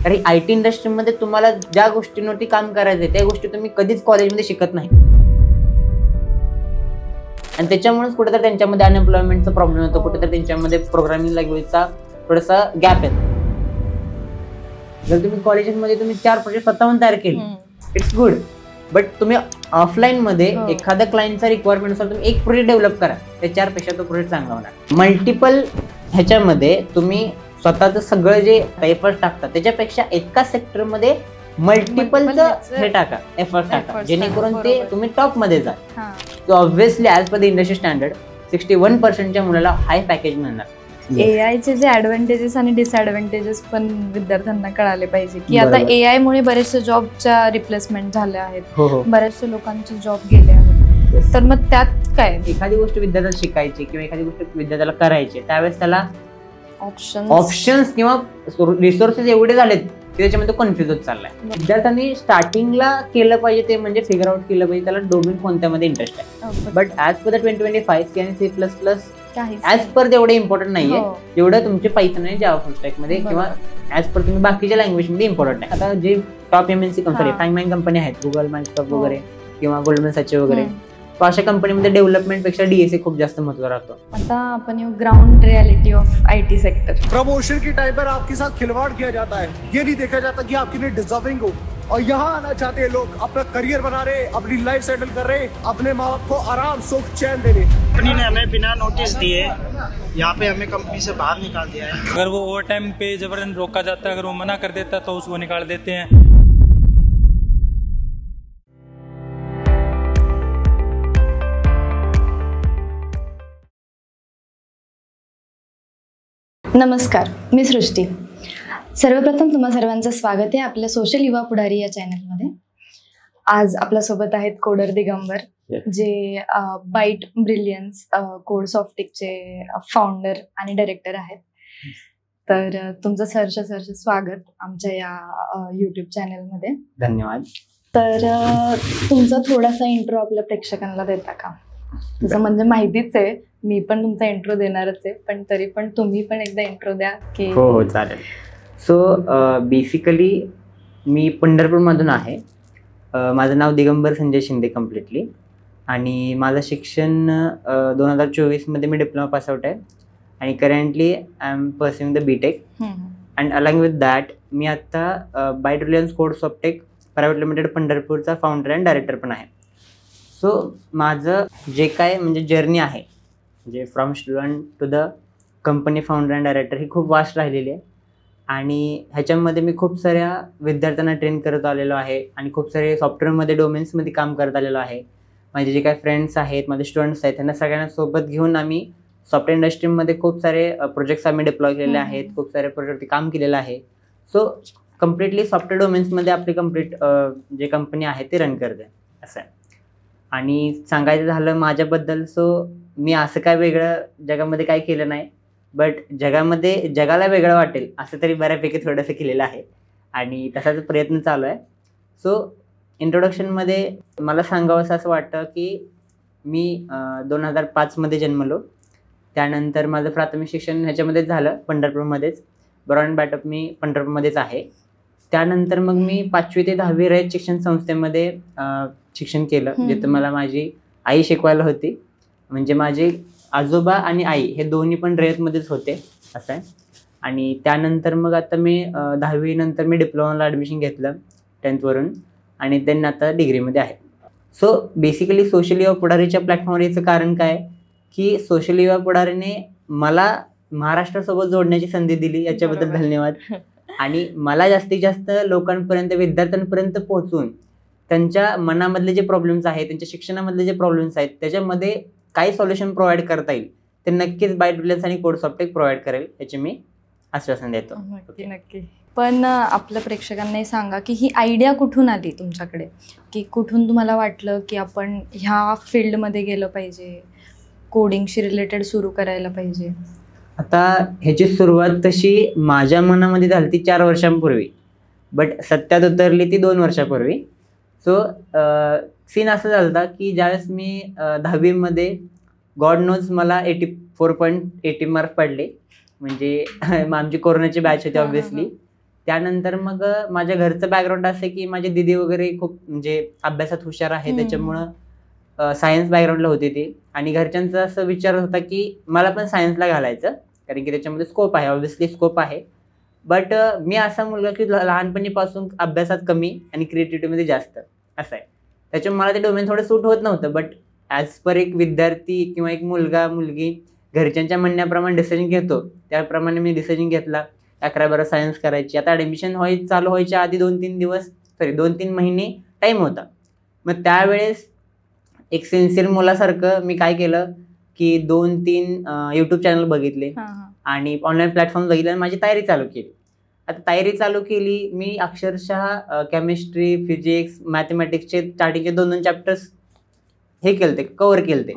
कारण IT इंडस्ट्रीमध्ये तुम्हाला ज्या गोष्टींवरती काम करायचंय त्या गोष्टी तुम्ही कधीच कॉलेजमध्ये शिकत नाही, आणि त्याच्यामुळेच कुठेतरी त्यांच्यामध्ये अनएम्प्लॉयमेंटचा प्रॉब्लेम होतो, कुठेतरी त्यांच्यामध्ये प्रोग्रामिंग लँग्वेजचा थोडासा गॅप येतो. जर तुम्ही कॉलेजमध्ये तुम्ही 4 प्रोजेक्ट स्वतःहून तयार केले, इट्स गुड, बट तुम्ही ऑफलाईन मध्ये एखाद्या क्लायंटचा रिक्वायरमेंट नुसार तुम्ही एक प्रोजेक्ट डेव्हलप करा, त्या 4 पेक्षा तो प्रोजेक्ट चांगला होणार. मल्टिपल ह्याच्यामध्ये तुम्ही स्वतःचं सगळं जे एफर्ट टाकता त्याच्यापेक्षा एका सेक्टरमध्ये मल्टिपलचं हे टाका, एफर्ट टाका, जेणेकरून ते तुम्ही टॉप मध्ये जा. So obviously as per the industry standard 61% मुलाला हाय पॅकेज मिळणार. AI चे जे ऍडव्हान्टेजेस आणि डिसएडव्हान्टेजेस पण विद्यार्थ्यांना कळाले पाहिजे की आता AI मुळे बरेचसे जॉबच्या रिप्लेसमेंट झाल्या आहेत, बरेचसे लोकांचे जॉब गेले आहेत, तर मग त्यात काय एखादी गोष्ट विद्यार्थ्याला शिकायची किंवा एखादी गोष्ट विद्यार्थ्याला करायची त्यावेळेस त्याला ऑप्शन्स किंवा रिसोर्सेस एवढे झालेत की त्याच्यामध्ये कन्फ्युज होत चाललाय. विद्यार्थ्यांनी स्टार्टिंगला केलं पाहिजे ते म्हणजे फिगर आउट केलं पाहिजे त्याला डोमेन कोणत्यामध्ये इंटरेस्ट आहे. But as per the 2025 C आणि C++ ॲज पर तेवढे इम्पॉर्टंट नाहीये जेवढं तुमचे पायथन आणि जावा फुल स्टॅक मध्ये किंवा ॲज पर तुम्ही बाकीच्या लँग्वेज मध्ये इम्पॉर्टंट आहे. आता जे टॉप MNC कंपनी फँगमँग कंपनी आहेत, गुगल, मायक्रोसॉफ्ट वगैरे किंवा गोल्डमन सॅच वगैरे, तो अशा कंपनीमध्ये डेव्हलपमेंट पेक्षा DSA खूप जास्त महत्व राहतो. आता आपण ground reality of IT sector. Promotion के टाइम पर आपके साथ खिलवाड़ किया जाता है, ये नहीं देखा जाता कि आप कितने डिजर्विंग हो, और यहाँ आना चाहते हैं लोग, अपना करियर बना रहे, अपनी लाइफ सेटल कर रहे, अपने माँ बाप को आराम सुख चैन दे रहे. कंपनी ने हमें बिना नोटिस दिए यहाँ पे हमें कंपनी से बाहर निकाल दिया है. अगर वो ओवर टाइम पे जबरदस्ती रोका जाता है, अगर वो मना कर देता तो उसको निकाल देते हैं. नमस्कार, मी सृष्टी. सर्वप्रथम तुम्हा सर्वांचं स्वागत आहे आपल्या सोशल युवा पुढारी या चॅनलमध्ये. आज आपल्यासोबत आहेत कोडर दिगंबर, जे बाईट ब्रिलियन्स कोडसॉफ्टिकचे फाउंडर आणि डायरेक्टर आहेत. तर तुमचं सहर्ष स्वागत आमच्या या YouTube चॅनलमध्ये. धन्यवाद. तर तुमचा थोडासा इंट्रो आपल्या प्रेक्षकांना देता का? तसं म्हणजे माहितीच आहे, मी पण तुमचा इंट्रो देणारच आहे, पण तरी पण तुम्ही पण एकदा इंट्रो द्या की. हो चालेल. सो बेसिकली मी पंढरपूरमधून आहे. माझं नाव दिगंबर संजय शिंदे कम्प्लिटली, आणि माझं शिक्षण 2024 मध्ये मी डिप्लोमा पास आउट आहे, आणि currently I am pursuing the BTech. And along with that मी आता Byte Brilliance Codesoftic private limited पंढरपूरचा फाउंडर अँड डायरेक्टर पण आहे. सो माझं जे काय म्हणजे जर्नी आहे, म्हणजे from student to the company founder and director, ही खूप वास्ट राहिलेली आहे. आणि ह्याच्यामध्ये मी खूप साऱ्या विद्यार्थ्यांना ट्रेन करत आलेलो आहे, आणि खूप सारे सॉफ्टवेअरमध्ये डोमेन्समध्ये काम करत आलेलो आहे. माझे जे काही फ्रेंड्स आहेत, माझे स्टुडंट्स आहेत, त्यांना सगळ्यांना सोबत घेऊन आम्ही सॉफ्टवेअर इंडस्ट्रीमध्ये खूप सारे प्रोजेक्ट्स आम्ही डिप्लॉय केलेले आहेत, खूप सारे प्रोजेक्ट काम केलेलं आहे. सो कम्प्लिटली सॉफ्टवेअर डोमेन्समध्ये आपली कम्प्लीट जे कंपनी आहे ती रन करते असं आहे. आणि सांगायचं झालं माझ्याबद्दल, सो मी असं काय वेगळं जगामध्ये काय केलं नाही, बट जगाला वेगळं वाटेल असं तरी बऱ्यापैकी थोडंसं केलेलं आहे, आणि तसाच प्रयत्न चालू आहे. सो इंट्रोडक्शनमध्ये मला सांगावंसं असं वाटतं की मी 2005 मध्ये जन्मलो. त्यानंतर माझं प्राथमिक शिक्षण ह्याच्यामध्येच झालं, पंढरपूरमध्येच. ब्रॉड बॅटअप मी पंढरपूरमध्येच आहे. त्यानंतर मग मी 5वी ते 10वी रयत शिक्षण संस्थेमध्ये शिक्षण केलं, जिथं मला माझी आई शिकवायला होती. म्हणजे माझे आजोबा आणि आई हे दोन्ही पण रयतमध्येच होते असं आहे. आणि त्यानंतर मग आता मी 10वी नंतर मी डिप्लोमाला ॲडमिशन घेतलं 10th वरून, आणि त्यांनी आता डिग्रीमध्ये आहे. सो बेसिकली सोशल युवा पुढारीच्या प्लॅटफॉर्मवर याचं कारण काय की सोशल युवा पुढारीने मला महाराष्ट्रासोबत जोडण्याची संधी दिली, याच्याबद्दल धन्यवाद. आणि मला जास्तीत जास्त लोकांपर्यंत, विद्यार्थ्यांपर्यंत पोहोचून त्यांच्या मनामधले जे प्रॉब्लेम्स आहेत, त्यांच्या शिक्षणामधले जे प्रॉब्लेम्स आहेत, त्याच्यामध्ये काही सॉल्युशन प्रोव्हाइड करता येईल ते नक्कीच बाईट ब्रिलियन्स आणि कोडसॉफ्टिक प्रोव्हाइड करेल, याची मी आश्वासन देतो. नक्की. पण आपल्या प्रेक्षकांना सांगा की ही आयडिया कुठून आली तुमच्याकडे, की कुठून तुम्हाला वाटलं की आपण ह्या फील्डमध्ये गेलं पाहिजे, कोडिंगशी रिलेटेड सुरू करायला पाहिजे? आता ह्याची सुरुवात तशी माझ्या मनामध्ये झाली ती 4 वर्षांपूर्वी, बट सत्यात उतरली ती 2 वर्षापूर्वी. सो सीन असं झालं की ज्यावेळेस मी 10वी मध्ये गॉड नोज मला 84.80 मार्क पडले. म्हणजे आमची कोरोनाची बॅच होती ऑब्व्हियसली. त्यानंतर मग माझ्या घरचं बॅकग्राऊंड असं की माझी दीदी वगैरे खूप म्हणजे अभ्यासात हुशार आहे, त्याच्यामुळं सायन्स बॅकग्राऊंडला होती ती. आणि घरच्यांचा असं विचार होता की मला पण सायन्सला घालायचं, कारण की त्याच्यामध्ये स्कोप आहे, ऑब्व्हियसली स्कोप आहे. बट मी असा मुलगा की लहानपणीपासून अभ्यासात कमी आणि क्रिएटिव्हिटीमध्ये जास्त असं आहे, त्याच्यामुळे मला ते डोमेन थोडं सूट होत नव्हतं. बट ॲज पर एक विद्यार्थी किंवा एक मुलगा मुलगी घरच्यांच्या म्हणण्याप्रमाणे डिसिजन घेतो, त्याप्रमाणे मी डिसिजन घेतला. 11-12 सायन्स करायची. आता ॲडमिशन चालू व्हायच्या आधी 2-3 महिने टाईम होता. मग त्यावेळेस एक सिन्सिअर मुलासारखं मी काय केलं की 2-3 यूट्यूब चॅनल बघितले आणि ऑनलाईन प्लॅटफॉर्म बघितले आणि माझी तयारी चालू केली. आता तयारी चालू केली मी अक्षरशः केमिस्ट्री, फिजिक्स, मॅथमॅटिक्सचे स्टार्टिंगचे 2-2 चॅप्टर्स हे केलते, कव्हर केलते.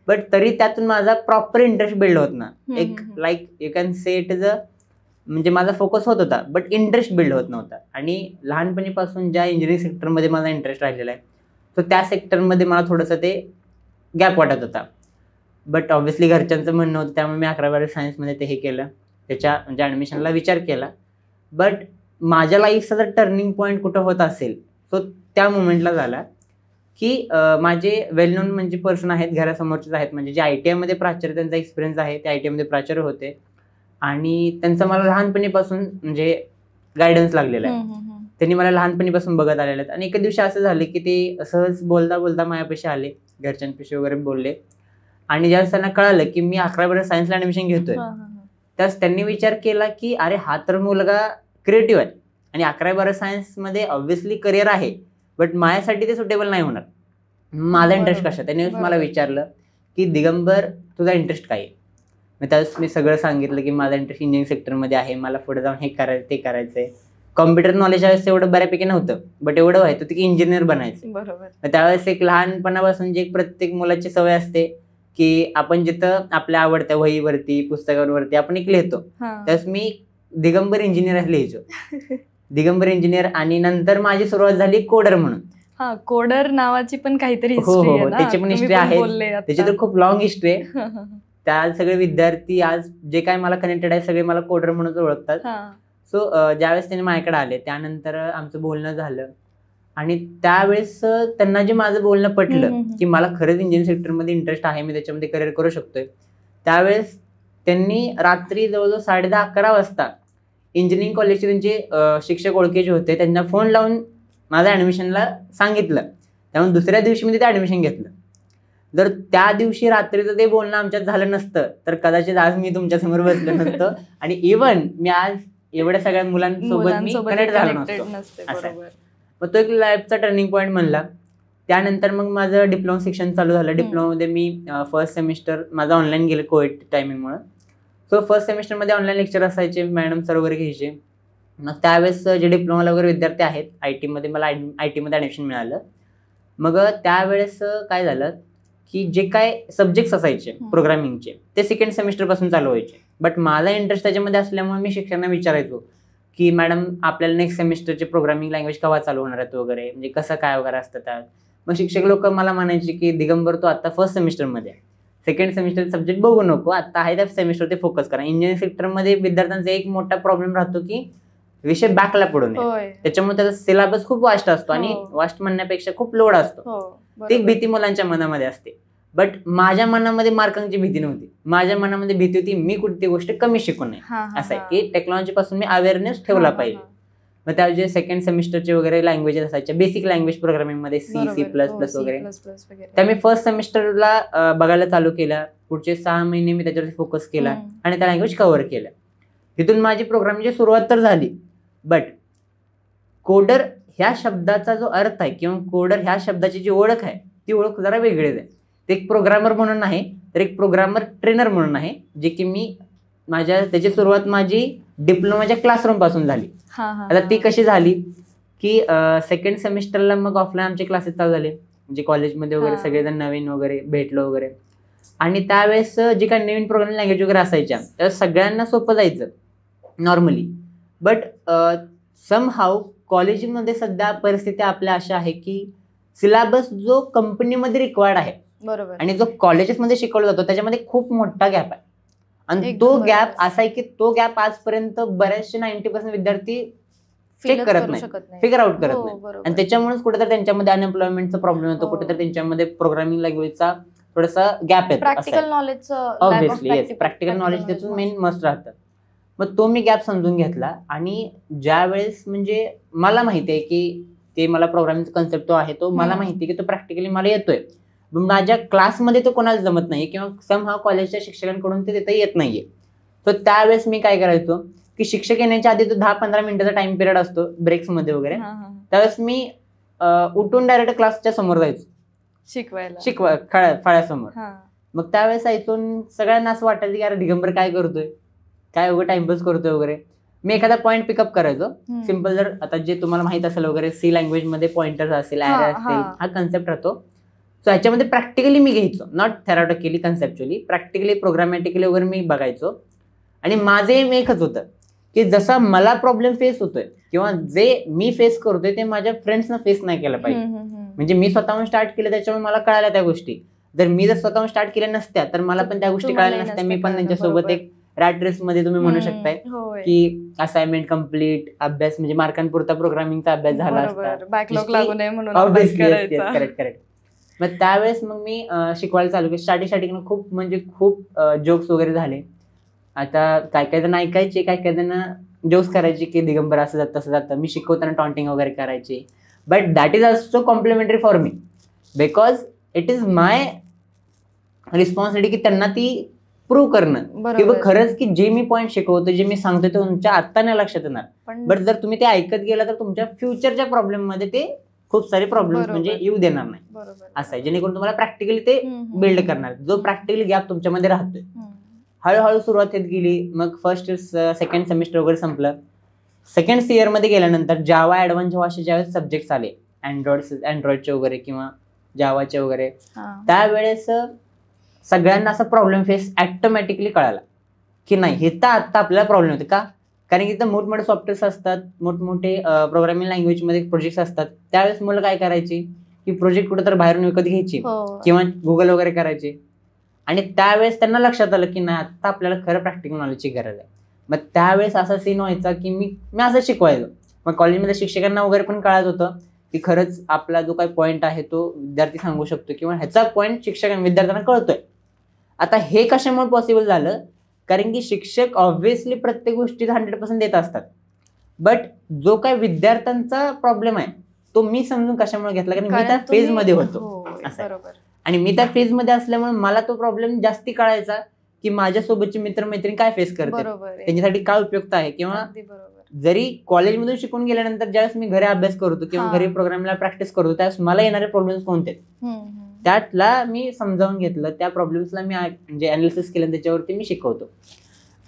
बट तरी त्यातून माझा प्रॉपर इंटरेस्ट बिल्ड होत ना. एक like you can say it is म्हणजे माझा फोकस होत होता, बट इंटरेस्ट बिल्ड होत नव्हता. आणि लहानपणीपासून ज्या इंजिनिअरिंग सेक्टरमध्ये माझा इंटरेस्ट राहिलेला आहे, तर त्या सेक्टरमध्ये मला थोडंसं ते गॅप वाटत होता. बट ऑब्व्हियसली घरच्यांचं म्हणणं होतं, त्यामुळे मी 11-12 सायन्समध्ये ते हे केलं, त्याच्या म्हणजे ॲडमिशनला विचार केला. बट माझ्या लाईफचा जर टर्निंग पॉईंट कुठं होत असेल, तो त्या मुमेंटला झाला की माझे वेल नोन म्हणजे पर्सन आहेत, घरासमोरचेच आहेत, म्हणजे जे ITI मध्ये प्राचार्य, त्यांचा एक्सपिरियन्स आहे, ते ITI मध्ये प्राचार्य होते आणि त्यांचा मला लहानपणीपासून म्हणजे गायडन्स लागलेला आहे. त्यांनी मला लहानपणीपासून बघत आलेले आहेत. आणि एका दिवशी असं झालं की ते सहज बोलता बोलता माझ्यापाशी आले, घरच्यांपाशी वगैरे बोलले. आणि ज्यावेळेस त्यांना कळालं की मी 11-12 सायन्सला ॲडमिशन घेतोय, त्यास त्यांनी विचार केला की अरे हा तर मुलगा क्रिएटिव्ह आहे आणि 11-12 सायन्समध्ये ऑब्व्हियसली करिअर आहे, बट माझ्यासाठी ते सुटेबल नाही होणार. माझा इंटरेस्ट कशा? त्यांनी मला विचारलं की दिगंबर तुझा इंटरेस्ट काय आहे? मग त्यावेळेस मी सगळं सांगितलं की माझा इंटरेस्ट इंजिनिअरिंग सेक्टरमध्ये आहे, मला पुढे जाऊन हे करायचं ते करायचंय. कॉम्प्युटर नॉलेज त्यावेळेस एवढं बऱ्यापैकी नव्हतं, बट एवढं व्हायचं की इंजिनियर बनायचं. मग त्यावेळेस एक लहानपणापासून जी प्रत्येक मुलाची सवय असते की आपण जिथं आपल्या आवडत्या वहीवरती, पुस्तकांवरती आपण एक लिहितो, त्यावेळेस मी दिगंबर इंजिनियर लिहायचो. दिगंबर इंजिनियर. आणि नंतर माझी सुरुवात झाली कोडर म्हणून. कोडर नावाची पण काहीतरी हो, त्याची पण हिस्ट्री आहे, त्याची तर खूप लॉंग हिस्ट्री आहे. त्या सगळे विद्यार्थी आज जे काय मला कनेक्टेड आहे सगळे मला कोडर म्हणून ओळखतात. सो ज्यावेळेस त्यांनी माझ्याकडे आले त्यानंतर आमचं बोलणं झालं आणि त्यावेळेस त्यांना जे माझं बोलणं पटलं की मला खरंच इंजिनिअरिंग सेक्टरमध्ये इंटरेस्ट आहे, मी त्याच्यामध्ये करिअर करू शकतोय, त्यावेळेस त्यांनी रात्री जवळजवळ 10:30-11 वाजता इंजिनिअरिंग कॉलेजचे त्यांचे शिक्षक ओळखीचे होते, त्यांना फोन लावून माझ्या ॲडमिशनला सांगितलं. त्यामुळे दुसऱ्या दिवशी मी तिथे ॲडमिशन घेतलं. जर त्या दिवशी रात्रीचं ते बोलणं आमच्यात झालं नसतं तर कदाचित आज मी तुमच्यासमोर बसलो नसतं आणि इव्हन मी आज एवढ्या सगळ्या मुलांसोबत मी कनेक्ट झालो नसतो. असं मग तो एक लाईफचा टर्निंग पॉईंट म्हणला. त्यानंतर मग माझं डिप्लोमा शिक्षण चालू झालं. डिप्लोमामध्ये मी फर्स्ट सेमिस्टर माझं ऑनलाईन गेलं कोविड टायमिंगमुळे. सो फर्स्ट सेमिस्टरमध्ये ऑनलाईन लेक्चर असायचे, मॅडम सर वगैरे घ्यायचे. मग त्यावेळेस जे डिप्लोमाला वगैरे विद्यार्थी आहेत IT मध्ये, मला IT मध्ये ॲडमिशन मिळालं. मग त्यावेळेस काय झालं की जे काय सब्जेक्ट्स असायचे प्रोग्रामिंगचे ते सेकंड सेमिस्टरपासून चालू व्हायचे. बट माझा इंटरेस्ट त्याच्यामध्ये असल्यामुळे मी शिक्षकांना विचारायचो की मॅडम आपल्याला नेक्स्ट सेमिस्टरचे प्रोग्रामिंग लँग्वेज केव्हा चालू होणार आहेत वगैरे, म्हणजे कसं काय वगैरे असतं त्यात. मग शिक्षक लोक मला म्हणायचे की दिगंबर तू आता फर्स्ट सेमिस्टरमध्ये, सेकंड सेमिस्टर सब्जेक्ट बघू नको, आता आहे त्या सेमिस्टर ते फोकस करा. इंजिनिअरिंग सेक्टरमध्ये विद्यार्थ्यांचा एक मोठा प्रॉब्लेम राहतो की विषय बॅकला पडू नये, त्याच्यामुळे त्याचा सिलेबस खूप वास्ट असतो आणि वास्ट म्हणण्यापेक्षा खूप लोड असतो. ती भीती मुलांच्या मनामध्ये असते. बट माझ्या मनामध्ये मार्कांची भीती नव्हती, माझ्या मनामध्ये भीती होती मी कुठली गोष्ट कमी शिकू नये. असं आहे की टेक्नॉलॉजी पासून मी अवेअरनेस ठेवला पाहिजे. मग त्या जे सेकंड सेमिस्टरचे वगैरे लँग्वेजेस असायचे बेसिक लँग्वेज प्रोग्रामिंग मध्ये C++ वगैरे, त्या मी फर्स्ट सेमिस्टरला बघायला चालू केल्या. पुढचे 6 महिने मी त्याच्यावर फोकस केला आणि त्या लँग्वेज कव्हर केल्या. तिथून माझी प्रोग्रामिंगची सुरुवात तर झाली. बट कोडर ह्या शब्दाचा जो अर्थ आहे किंवा कोडर ह्या शब्दाची जी ओळख आहे ती ओळख जरा वेगळीच आहे. ते एक प्रोग्रामर म्हणून नाही तर एक प्रोग्रामर ट्रेनर म्हणून आहे, जे की मी त्याची सुरुवात माझी डिप्लोमाच्या क्लासरूम पासून झाली. आता ती कशी झाली की सेकंड सेमिस्टरला मग ऑफलाईन आमचे क्लासेस चालू झाले, म्हणजे कॉलेजमध्ये वगैरे सगळेजण नवीन वगैरे भेटलो वगैरे. आणि त्यावेळेस जे काही नवीन प्रोग्रामिंग लँग्वेज वगैरे असायच्या त्या सगळ्यांना सोपं जायचं नॉर्मली. बट समहाऊ कॉलेजमध्ये सध्या परिस्थिती आपल्या अशा आहे की सिलेबस जो कंपनीमध्ये रिक्वायर्ड आहे बरोबर आणि जो कॉलेजेसमध्ये शिकवला जातो त्याच्यामध्ये खूप मोठा गॅप आहे. आणि तो गॅप असा आहे की तो गॅप आजपर्यंत बरेचसे 90% विद्यार्थी चेक करत नाही, फिगर आउट करत नाही. आणि त्याच्यामुळेच कुठेतरी त्यांच्यामध्ये अनएम्प्लॉयमेंटचा प्रॉब्लेम होतो, कुठेतरी त्यांच्यामध्ये प्रोग्रामिंग लँग्वेजचा थोडासा गॅप येतो. Practical knowledge, obviously yes, practical knowledge त्यातून मेन मस्ट राहतं. मग तो मी गॅप समजून घेतला आणि ज्या वेळेस म्हणजे मला माहिती आहे की ते मला प्रोग्रामिंगचा कन्सेप्ट तो आहे, तो मला माहिती आहे की तो प्रॅक्टिकली मला येतोय. माझ्या क्लासमध्ये तो कोणाला जमत नाही किंवा सम हा कॉलेजच्या शिक्षकांकडून ते तिथे येत नाहीये. तर त्यावेळेस मी काय करायचो की शिक्षक येण्याच्या आधी तो 10-15 मिनिटाचा टाइम पिरियड असतो ब्रेक्समध्ये वगैरे, त्यावेळेस मी उठून डायरेक्ट क्लासच्या समोर जायचो शिकवायला फळ्यासमोर. मग त्यावेळेस ऐकून सगळ्यांना असं वाटायचं की अरे दिगंबर काय करतोय, काय वगैरे टाइमपास करतोय वगैरे. मी एखादा पॉईंट पिकअप करायचो सिम्पल, जर आता जे तुम्हाला माहित असेल वगैरे सी लँग्वेज मध्ये पॉइंटर्स असेल, ॲरे असतील, हा कन्सेप्ट राहतो. सो ह्याच्यामध्ये प्रॅक्टिकली मी घ्यायचो, नॉट थेरॉटिकली कन्सेप्च्युअली, प्रॅक्टिकली प्रोग्रामॅटिकली वगैरे मी बघायचो. आणि माझं एम एकच होतं की जसा मला प्रॉब्लेम फेस होतोय किंवा जे मी फेस करतोय ते माझ्या फ्रेंड्सना फेस नाही केलं पाहिजे. म्हणजे मी स्वतःहून स्टार्ट केलं त्याच्यामुळे मला कळाल्या त्या गोष्टी. जर मी जर स्वतःहून स्टार्ट केल्या नसत्या तर मला पण त्या गोष्टी कळाल्या नसत्या. मी पण त्यांच्यासोबत एक रॅट रेस मध्ये तुम्ही म्हणू शकताय की असाइनमेंट कम्प्लीट, अभ्यास म्हणजे मार्कांपुरता प्रोग्रामिंगचा अभ्यास झाला असता. करेक्ट. मग त्यावेळेस मग मी शिकवायला चालू केलं. स्टार्टिंग खूप म्हणजे खूप जोक्स वगैरे झाले. आता काय काय जण ऐकायचे, काय काय जण जोक्स करायचे की दिगंबर असं जातं तसं जातं. मी शिकवताना टॉन्टिंग वगैरे करायचे. But that is also complimentary for me because it is my responsibility की त्यांना ती प्रूव्ह करणं की खरंच की जे मी पॉईंट शिकवतो, जे मी सांगतो ते तुमच्या आत्ता नाही लक्षात येणार. बट जर तुम्ही ते ऐकत गेला तर तुमच्या फ्युचरच्या प्रॉब्लेम मध्ये ते खूप सारे प्रॉब्लेम म्हणजे येऊ देणार नाही. असं आहे, जेणेकरून तुम्हाला प्रॅक्टिकली ते बिल्ड करणार. जो प्रॅक्टिकली गॅप तुमच्यामध्ये राहतोय हळूहळू सुरुवात येत गेली. मग फर्स्ट सेकंड सेमिस्टर वगैरे संपलं. सेकंड इयर मध्ये गेल्यानंतर जावा ऍडव्हान्स असे ज्यावेळेस सब्जेक्ट आले अँड्रॉइडचे वगैरे किंवा जावाचे वगैरे, त्यावेळेस सगळ्यांना असा प्रॉब्लेम फेस ऑटोमॅटिकली कळाला की नाही हे तर आत्ता आपल्याला प्रॉब्लेम होते. का? कारण की तिथं मोठमोठे सॉफ्टवेअर्स असतात, मोठमोठे प्रोग्रामिंग लँग्वेजमध्ये प्रोजेक्ट्स असतात. त्यावेळेस मुलं काय करायची की प्रोजेक्ट कुठं तर बाहेरून विकत घ्यायची किंवा गुगल वगैरे करायचे. आणि त्यावेळेस त्यांना लक्षात आलं की नाही आता आपल्याला खरं प्रॅक्टिकल नॉलेजची गरज आहे. मग त्यावेळेस असा सीन व्हायचा की मी असं शिकवायचो. मग कॉलेजमध्ये शिक्षकांना वगैरे पण कळत होतं की खरंच आपला जो काही पॉईंट आहे तो विद्यार्थी सांगू शकतो किंवा ह्याचा पॉईंट विद्यार्थ्यांना कळतोय. आता हे कशामुळे पॉसिबल झालं? कारण की शिक्षक ऑब्व्हियसली प्रत्येक गोष्टीत 100% देत असतात. बट जो काही विद्यार्थ्यांचा प्रॉब्लेम आहे तो मी समजून कशामुळे घेतला? कारण मी त्या फेज मध्ये होतो असं. आणि मी त्या फेज मध्ये असल्यामुळे मला तो प्रॉब्लेम जास्ती कळायचा की माझ्यासोबतचे मित्रमैत्रिणी काय फेस करतात, त्यांच्यासाठी काय उपयुक्त आहे. किंवा जरी कॉलेजमधून शिकून गेल्यानंतर ज्यावेळेस मी घरी अभ्यास करतो किंवा घरी प्रोग्रामिंगला प्रॅक्टिस करतो त्यावेळेस मला येणारे प्रॉब्लेम्स कोणते त्यातला मी समजावून घेतलं. त्या प्रॉब्लेम्सला मी म्हणजे अनालिसिस केलं, त्याच्यावरती मी शिकवतो.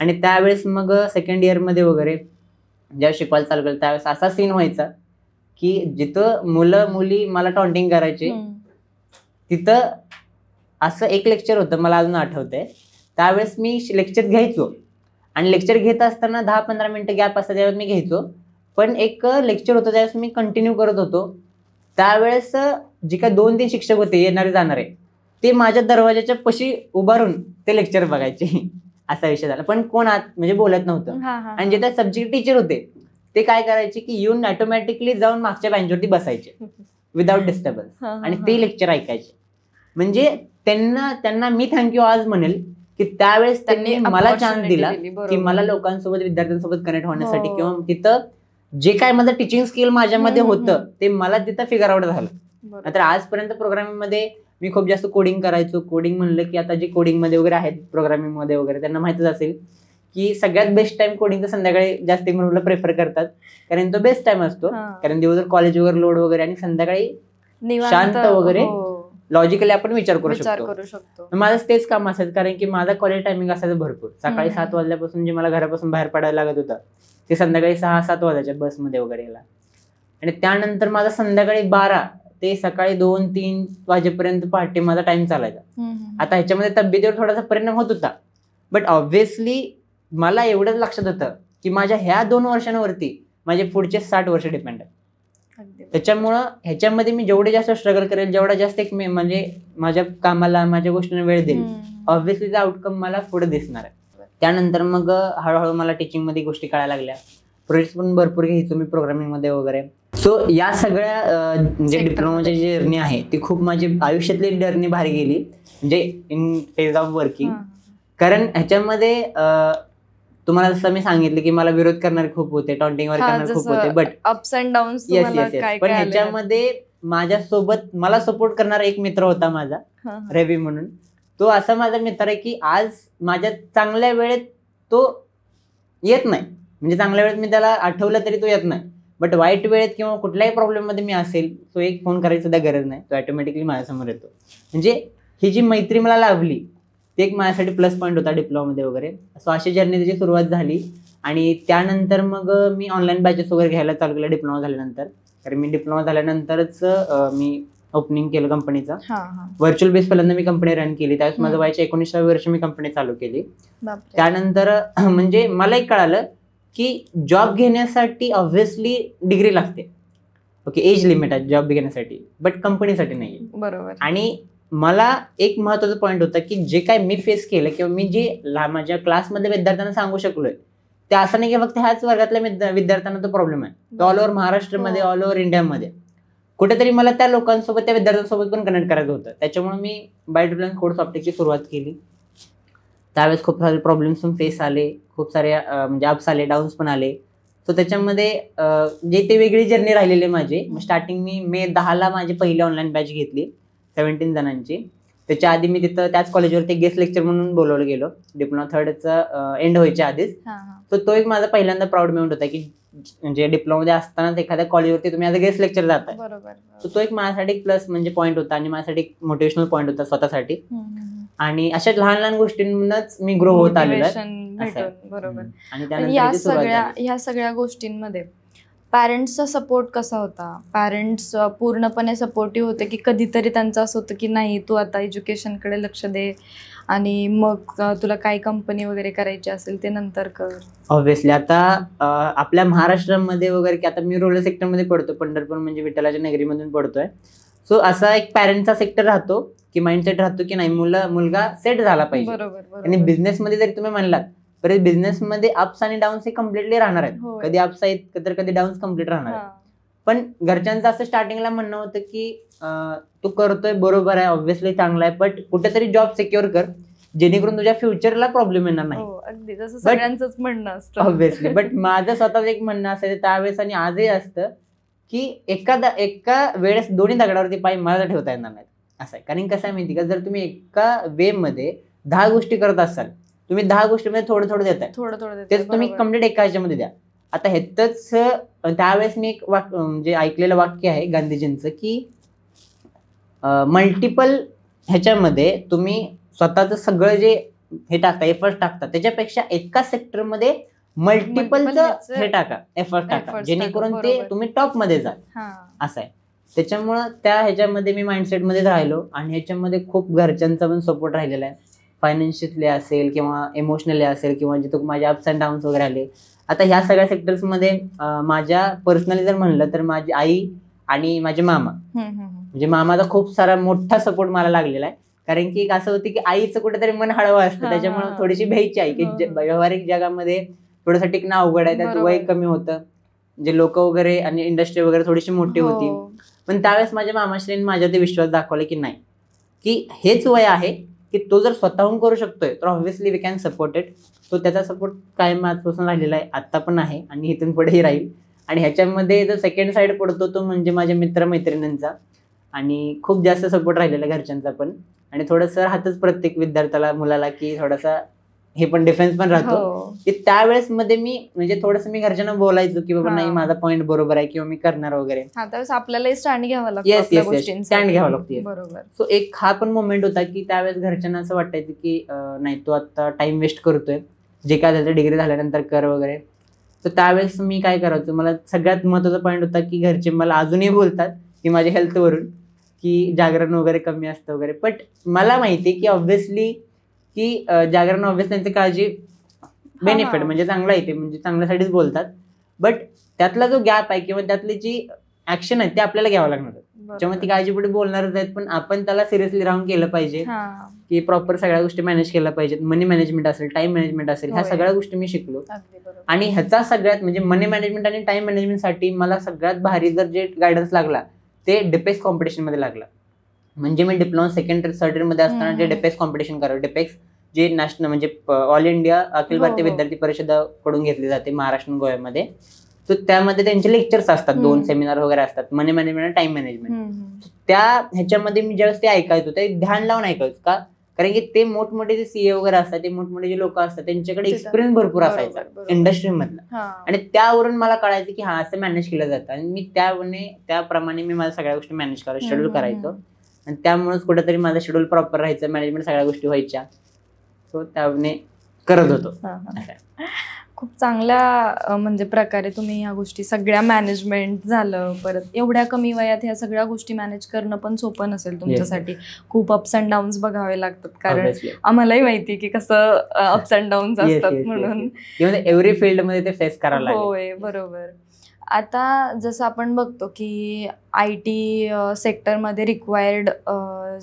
आणि त्यावेळेस मग सेकंड इयरमध्ये वगैरे ज्यावेळेस शिकवायला चालू केलं त्यावेळेस असा सीन व्हायचा की जिथं मुलं मुली मला टॉन्टिंग करायचे तिथं असं एक लेक्चर होतं मला अजून आठवतंय. त्यावेळेस मी लेक्चर घ्यायचो आणि लेक्चर घेत असताना 10-15 मिनिटं गॅप असतात त्यावेळेस मी घ्यायचो. पण एक लेक्चर होतं त्यावेळेस मी कंटिन्यू करत होतो. त्यावेळेस जे काही 2-3 शिक्षक होते येणारे जाणारे ते माझ्या दरवाजाच्या पशी उभारून ते लेक्चर बघायचे. असा विषय झाला. पण कोण आत म्हणजे बोलत नव्हतं. आणि जे त्या सब्जेक्ट टीचर होते ते काय करायचे की येऊन ऑटोमॅटिकली जाऊन मागच्या बेंचवरती बसायचे विदाउट डिस्टर्बन्स आणि ते लेक्चर ऐकायचे. म्हणजे त्यांना मी थँक्यू आज म्हणेल की त्यावेळेस त्यांनी मला चान्स दिला की मला लोकांसोबत विद्यार्थ्यांसोबत कनेक्ट होण्यासाठी किंवा तिथं जे काय माझं टीचिंग स्किल माझ्यामध्ये होतं ते मला तिथं फिगर आउट झालं. नाहीतर आजपर्यंत प्रोग्रामिंग मध्ये मी खूप जास्त कोडिंग करायचो. कोडिंग म्हणलं की आता जे कोडिंग मध्ये वगैरे आहेत प्रोग्रामिंग मध्ये वगैरे त्यांना माहितच असेल की सगळ्यात बेस्ट टाइम कोडिंगचा संध्याकाळी जास्त मुलं प्रेफर करतात कारण तो बेस्ट टाइम असतो. कारण दिवसभर कॉलेज वगैरे लोड वगैरे आणि संध्याकाळी शांत वगैरे लॉजिकली आपण विचार करू शकतो. माझं तेच काम असायचं कारण की माझा कॉलेज टायमिंग असायचं भरपूर. सकाळी 7 वाजल्यापासून जे मला घरापासून बाहेर पडायला लागत होतं ते संध्याकाळी 6-7 वाजायच्या बसमध्ये वगैरे यायला. आणि त्यानंतर माझा संध्याकाळी 12 ते सकाळी 2-3 वाजेपर्यंत पहाटे माझा टाइम चालायचा. आता ह्याच्यामध्ये तब्येतीवर थोडासा परिणाम होत होता. बट ऑब्व्हियसली मला एवढंच लक्षात होतं की माझ्या ह्या 2 वर्षांवरती माझे पुढचे 60 वर्ष डिपेंड आहेत. त्याच्यामुळं ह्याच्यामध्ये मी जेवढे जास्त स्ट्रगल करेल जेवढा जास्त एक म्हणजे माझ्या कामाला माझ्या गोष्टींना वेळ देईल ऑब्व्हियसली आउटकम मला पुढे दिसणार आहे. त्यानंतर मग हळूहळू मला टीचिंग मध्ये गोष्टी कळायला लागल्या. प्रोजेक्ट पण भरपूर घ्यायचो मी प्रोग्रामिंगमध्ये वगैरे. सो या सगळ्या म्हणजे डिप्लोमाची जी जर्नी आहे ती खूप माझी आयुष्यातली जर्नी भारी गेली, म्हणजे इन फेज ऑफ वर्किंग. कारण ह्याच्यामध्ये तुम्हाला जसं मी सांगितलं की मला विरोध करणारे खूप होते, टॉन्टिंग वगैरे करणारे खूप होते, बट अप्स अँड डाऊन्स पण ह्याच्यामध्ये माझ्यासोबत मला सपोर्ट करणारा एक मित्र होता माझा, रवी म्हणून. तो असा माझा मित्र आहे की आज माझ्या चांगल्या वेळेत तो येत नाही, म्हणजे चांगल्या वेळेत मी त्याला आठवलं तरी तो येत नाही, बट वाईट वेळेत किंवा कुठल्याही प्रॉब्लेम मध्ये मी असेल तो एक फोन करायची सुद्धा गरज नाही, तो ऑटोमॅटिकली माझ्यासमोर येतो. म्हणजे ही जी मैत्री मला लाभली ते एक माझ्यासाठी प्लस पॉईंट होता डिप्लोमामध्ये वगैरे. सो अशी जर्नी त्याची सुरुवात झाली. आणि त्यानंतर मग मी ऑनलाईन बॅचेस वगैरे घ्यायला चालू केलं डिप्लोमा झाल्यानंतर. कारण मी डिप्लोमा झाल्यानंतरच मी ओपनिंग केलं कंपनीचा. व्हर्च्युअल बेस पहिल्यांदा मी कंपनी रन केली, त्यावेळेस माझं वयाच्या 19व्या वर्षी मी कंपनी चालू केली. त्यानंतर म्हणजे मला एक कळालं की जॉब घेण्यासाठी ऑब्व्हियसली डिग्री लागते, ओके, एज लिमिट आहे जॉब घेण्यासाठी, बट कंपनीसाठी नाही. बरोबर. आणि मला एक महत्वाचा पॉईंट होता की जे काय मी फेस केलं किंवा मी जे माझ्या क्लासमध्ये विद्यार्थ्यांना सांगू शकलोय ते असं नाही की फक्त ह्याच वर्गातल्या विद्यार्थ्यांना तो प्रॉब्लेम आहे, तो ऑल ओव्हर महाराष्ट्रामध्ये, ऑल ओव्हर इंडियामध्ये. कुठेतरी मला त्या लोकांसोबत, त्या विद्यार्थ्यांसोबत पण कनेक्ट करायचं होतं. त्याच्यामुळे मी बायोडिप्लोमा कोड सॉफ्टवेअरची सुरुवात केली. त्यावेळेस खूप सारे प्रॉब्लेम्स पण फेस आले, खूप सारे म्हणजे अप्स आले, डाऊन्स पण आले. सो त्याच्यामध्ये जे ते वेगळी जर्नी राहिलेली माझी. स्टार्टिंग मी मे 10ला माझी पहिली ऑनलाईन बॅच घेतली 17 जणांची. त्याच्या आधी मी तिथं त्याच कॉलेजवरती गेस्ट लेक्चर म्हणून बोलवलं गेलो डिप्लोमा थर्डचा एंड व्हायच्या आधीच. तर तो एक माझा पहिल्यांदा प्राऊड मोमेंट होता की म्हणजे डिप्लोमामध्ये असतानाच एखाद्या कॉलेजवरती तुम्ही ॲज अ गेस्ट लेक्चर जाताय. तर तो एक माझ्यासाठी प्लस म्हणजे पॉईंट होता आणि माझ्यासाठी एक मोटिवेशनल पॉईंट होता स्वतःसाठी. आणि अशा लहान लहान गोष्टींमधूनच मी ग्रो होत आलेलो आहे. बरोबर. आणि ह्या सगळ्या गोष्टींमध्ये पॅरेंट्सचा सपोर्ट कसा होता? पॅरेंट्स पूर्णपणे सपोर्टिव्ह होते की कधीतरी त्यांचं असं होतं की नाही तू आता एज्युकेशनकडे लक्ष दे आणि मग तुला काय कंपनी वगैरे करायची असेल ते नंतर कर? ऑब्व्हियसली आता आपल्या महाराष्ट्रामध्ये वगैरे की आता मी रुरल सेक्टरमध्ये पडतो, पंढरपूर म्हणजे विठ्ठलाच्या नगरीमधून पडतोय. सो असा एक पॅरेंटचा सेक्टर राहतो की माइंडसेट राहतो की नाही मुलगा सेट झाला पाहिजे. आणि बिझनेसमध्ये जरी तुम्ही म्हणलात तर बिझनेसमध्ये अप्स आणि डाऊन्स हे कम्प्लिटली राहणार आहेत. कधी अप्स आहेत तर कधी डाऊन्स कम्प्लीट राहणार आहेत. पण घरच्यांचं असं स्टार्टिंगला म्हणणं होतं की तू करतोय बरोबर आहे, ऑब्व्हियसली चांगला आहे, बट कुठेतरी जॉब सिक्युअर कर जेणेकरून तुझ्या फ्युचरला प्रॉब्लेम येणार नाही. अगदी जसं सगळ्यांचंच म्हणणं असतं ऑब्व्हियसली. बट माझं स्वतःच एक म्हणणं असायचं त्यावेळेस आणि आजही असतं की एका वेळेस दोन्ही दगडावरती पाय मला ठेवता येणार नाहीत असं आहे. कारण कसं आहे माहिती का, जर तुम्ही एका वे मध्ये 10 गोष्टी करत असाल, तुम्ही 10 गोष्टीमध्ये थोडं थोडं देताय, तेच तुम्ही कम्प्लीट एका ह्याच्यामध्ये द्या. आता ह्याच त्यावेळेस मी एक म्हणजे ऐकलेलं वाक्य आहे गांधीजींचं की मल्टिपल ह्याच्यामध्ये तुम्ही स्वतःचं सगळं जे हे टाकता, एफर्ट टाकता, त्याच्यापेक्षा एका सेक्टरमध्ये मल्टिपलचं हे टाका, एफर्ट टाका, जेणेकरून ते तुम्ही टॉप मध्ये जाल असं आहे. त्याच्यामुळं त्या ह्याच्यामध्ये मी माइंडसेटमध्येच राहिलो आणि ह्याच्यामध्ये खूप घरच्यांचा पण सपोर्ट राहिलेला आहे. फायनान्शियली असेल किंवा इमोशनली असेल किंवा जिथं माझे अप्स अँड डाऊन्स वगैरे आले. आता ह्या सगळ्या सेक्टर्समध्ये माझ्या पर्सनली जर म्हणलं तर माझी आई आणि माझे मामा, म्हणजे मामाचा खूप सारा मोठा सपोर्ट मला लागलेला आहे. कारण की असं होतं की आईचं कुठेतरी मन हळवं असतं, त्याच्यामुळे थोडीशी भ्यायची आई की व्यावहारिक जगामध्ये थोडंसं टिकणं अवघड आहे, त्यात वय कमी होतं, जे लोक वगैरे आणि इंडस्ट्री वगैरे थोडीशी मोठी होती. पण त्यावेळेस माझ्या मामाश्रीने माझ्यावरती विश्वास दाखवला की नाही, की हेच वय आहे की तो जर स्वतःहून करू शकतोय तर obviously we can support it. तो त्याचा सपोर्ट कायम आजपासून राहिलेला आहे, आता पण आहे आणि इथून पुढेही राहील. आणि ह्याच्यामध्ये जो सेकंड साईड पडतो तो म्हणजे माझ्या मित्रमैत्रिणींचा, आणि खूप जास्त सपोर्ट राहिलेला घरच्यांचा पण. आणि थोडंसं राहतच प्रत्येक विद्यार्थ्याला, मुलाला की थोडासा हे पण डिफेन्स पण राहतो की त्यावेळेस मध्ये मी म्हणजे थोडंसं मी घरच्यांना बोलायचो की बाबा नाही माझा पॉईंट बरोबर आहे किंवा मी करणार वगैरे. आपल्याला स्टँड घ्यावा लागतो, स्टँड घ्यावा लागतो. सो एक हा पण मोमेंट होता की त्यावेळेस घरच्यांना असं वाटायचं की नाही तू आता टाइम वेस्ट करतोय, जे काय त्याचं डिग्री झाल्यानंतर कर वगैरे. तर त्यावेळेस मी काय करायचो, मला सगळ्यात महत्वाचा पॉईंट होता की घरचे मला अजूनही बोलतात की माझ्या हेल्थवरून की जागरण वगैरे कमी असतं वगैरे. बट मला माहिती की ऑब्व्हियसली की जागरण ऑब्व्हियसली त्यांची काळजी बेनिफिट म्हणजे चांगला येते, म्हणजे चांगल्यासाठीच बोलतात. बट त्यातला जो गॅप आहे किंवा त्यातली जी ऍक्शन आहेत ते आपल्याला घ्यावं लागणार. त्याच्यामुळे ती काळजीपोटी बोलणारच आहेत, पण आपण त्याला सिरियसली राहून केलं पाहिजे की प्रॉपर सगळ्या गोष्टी मॅनेज केल्या पाहिजेत. मनी मॅनेजमेंट असेल, टाइम मॅनेजमेंट असेल, ह्या सगळ्या गोष्टी मी शिकलो. आणि ह्याचा सगळ्यात म्हणजे मनी मॅनेजमेंट आणि टाइम मॅनेजमेंटसाठी मला सगळ्यात भारी जर जे गायडन्स लागला ते डिपेक्स कॉम्पिटिशन मध्ये लागला. म्हणजे मी डिप्लोमा सेकंड थर्ड इयर मध्ये असताना जे डिपेक्स कॉम्पिटिशन करावं, डिपेक्स जे नॅशनल म्हणजे ऑल इंडिया अखिल भारतीय विद्यार्थी परिषदेकडून घेतली जाते महाराष्ट्र आणि गोव्यामध्ये. तर त्यामध्ये त्यांचे लेक्चर्स असतात, 2 सेमिनार वगैरे असतात, मनी मॅनेजमेंट आणि टाइम मॅनेजमेंट. त्या ह्याच्यामध्ये मी ज्यावेळेस ते ऐकायचो ते ध्यान लावून ऐकायचो. का? कारण की ते मोठमोठे जे सीए वगैरे असतात, ते मोठमोठे जे लोक असतात त्यांच्याकडे एक्सपिरियन्स भरपूर असायचा इंडस्ट्री मधला. आणि त्यावरून मला कळायचं की हा असं मॅनेज केलं जातं. आणि मी त्याप्रमाणे मी माझ्या सगळ्या गोष्टी मॅनेज करायचो, शेड्यूल करायचो. आणि त्यामुळेच कुठेतरी माझं शेड्यूल प्रॉपर राहायचं, मॅनेजमेंट सगळ्या गोष्टी व्हायच्या. सो त्याने करत होतो. खूप चांगल्या म्हणजे प्रकारे तुम्ही ह्या गोष्टी सगळ्या मॅनेजमेंट झालं. परत एवढ्या कमी वयात ह्या सगळ्या गोष्टी मॅनेज करणं पण सोपं नसेल तुमच्यासाठी. खूप अप्स अँड डाऊन्स बघावे लागतात, कारण आम्हालाही माहिती की कसं अप्स अँड डाऊन्स असतात. म्हणून एव्हरी फील्ड मध्ये ते फेस करायला लागेल. होय, बरोबर. आता जसं आपण बघतो की IT सेक्टरमध्ये रिक्वायर्ड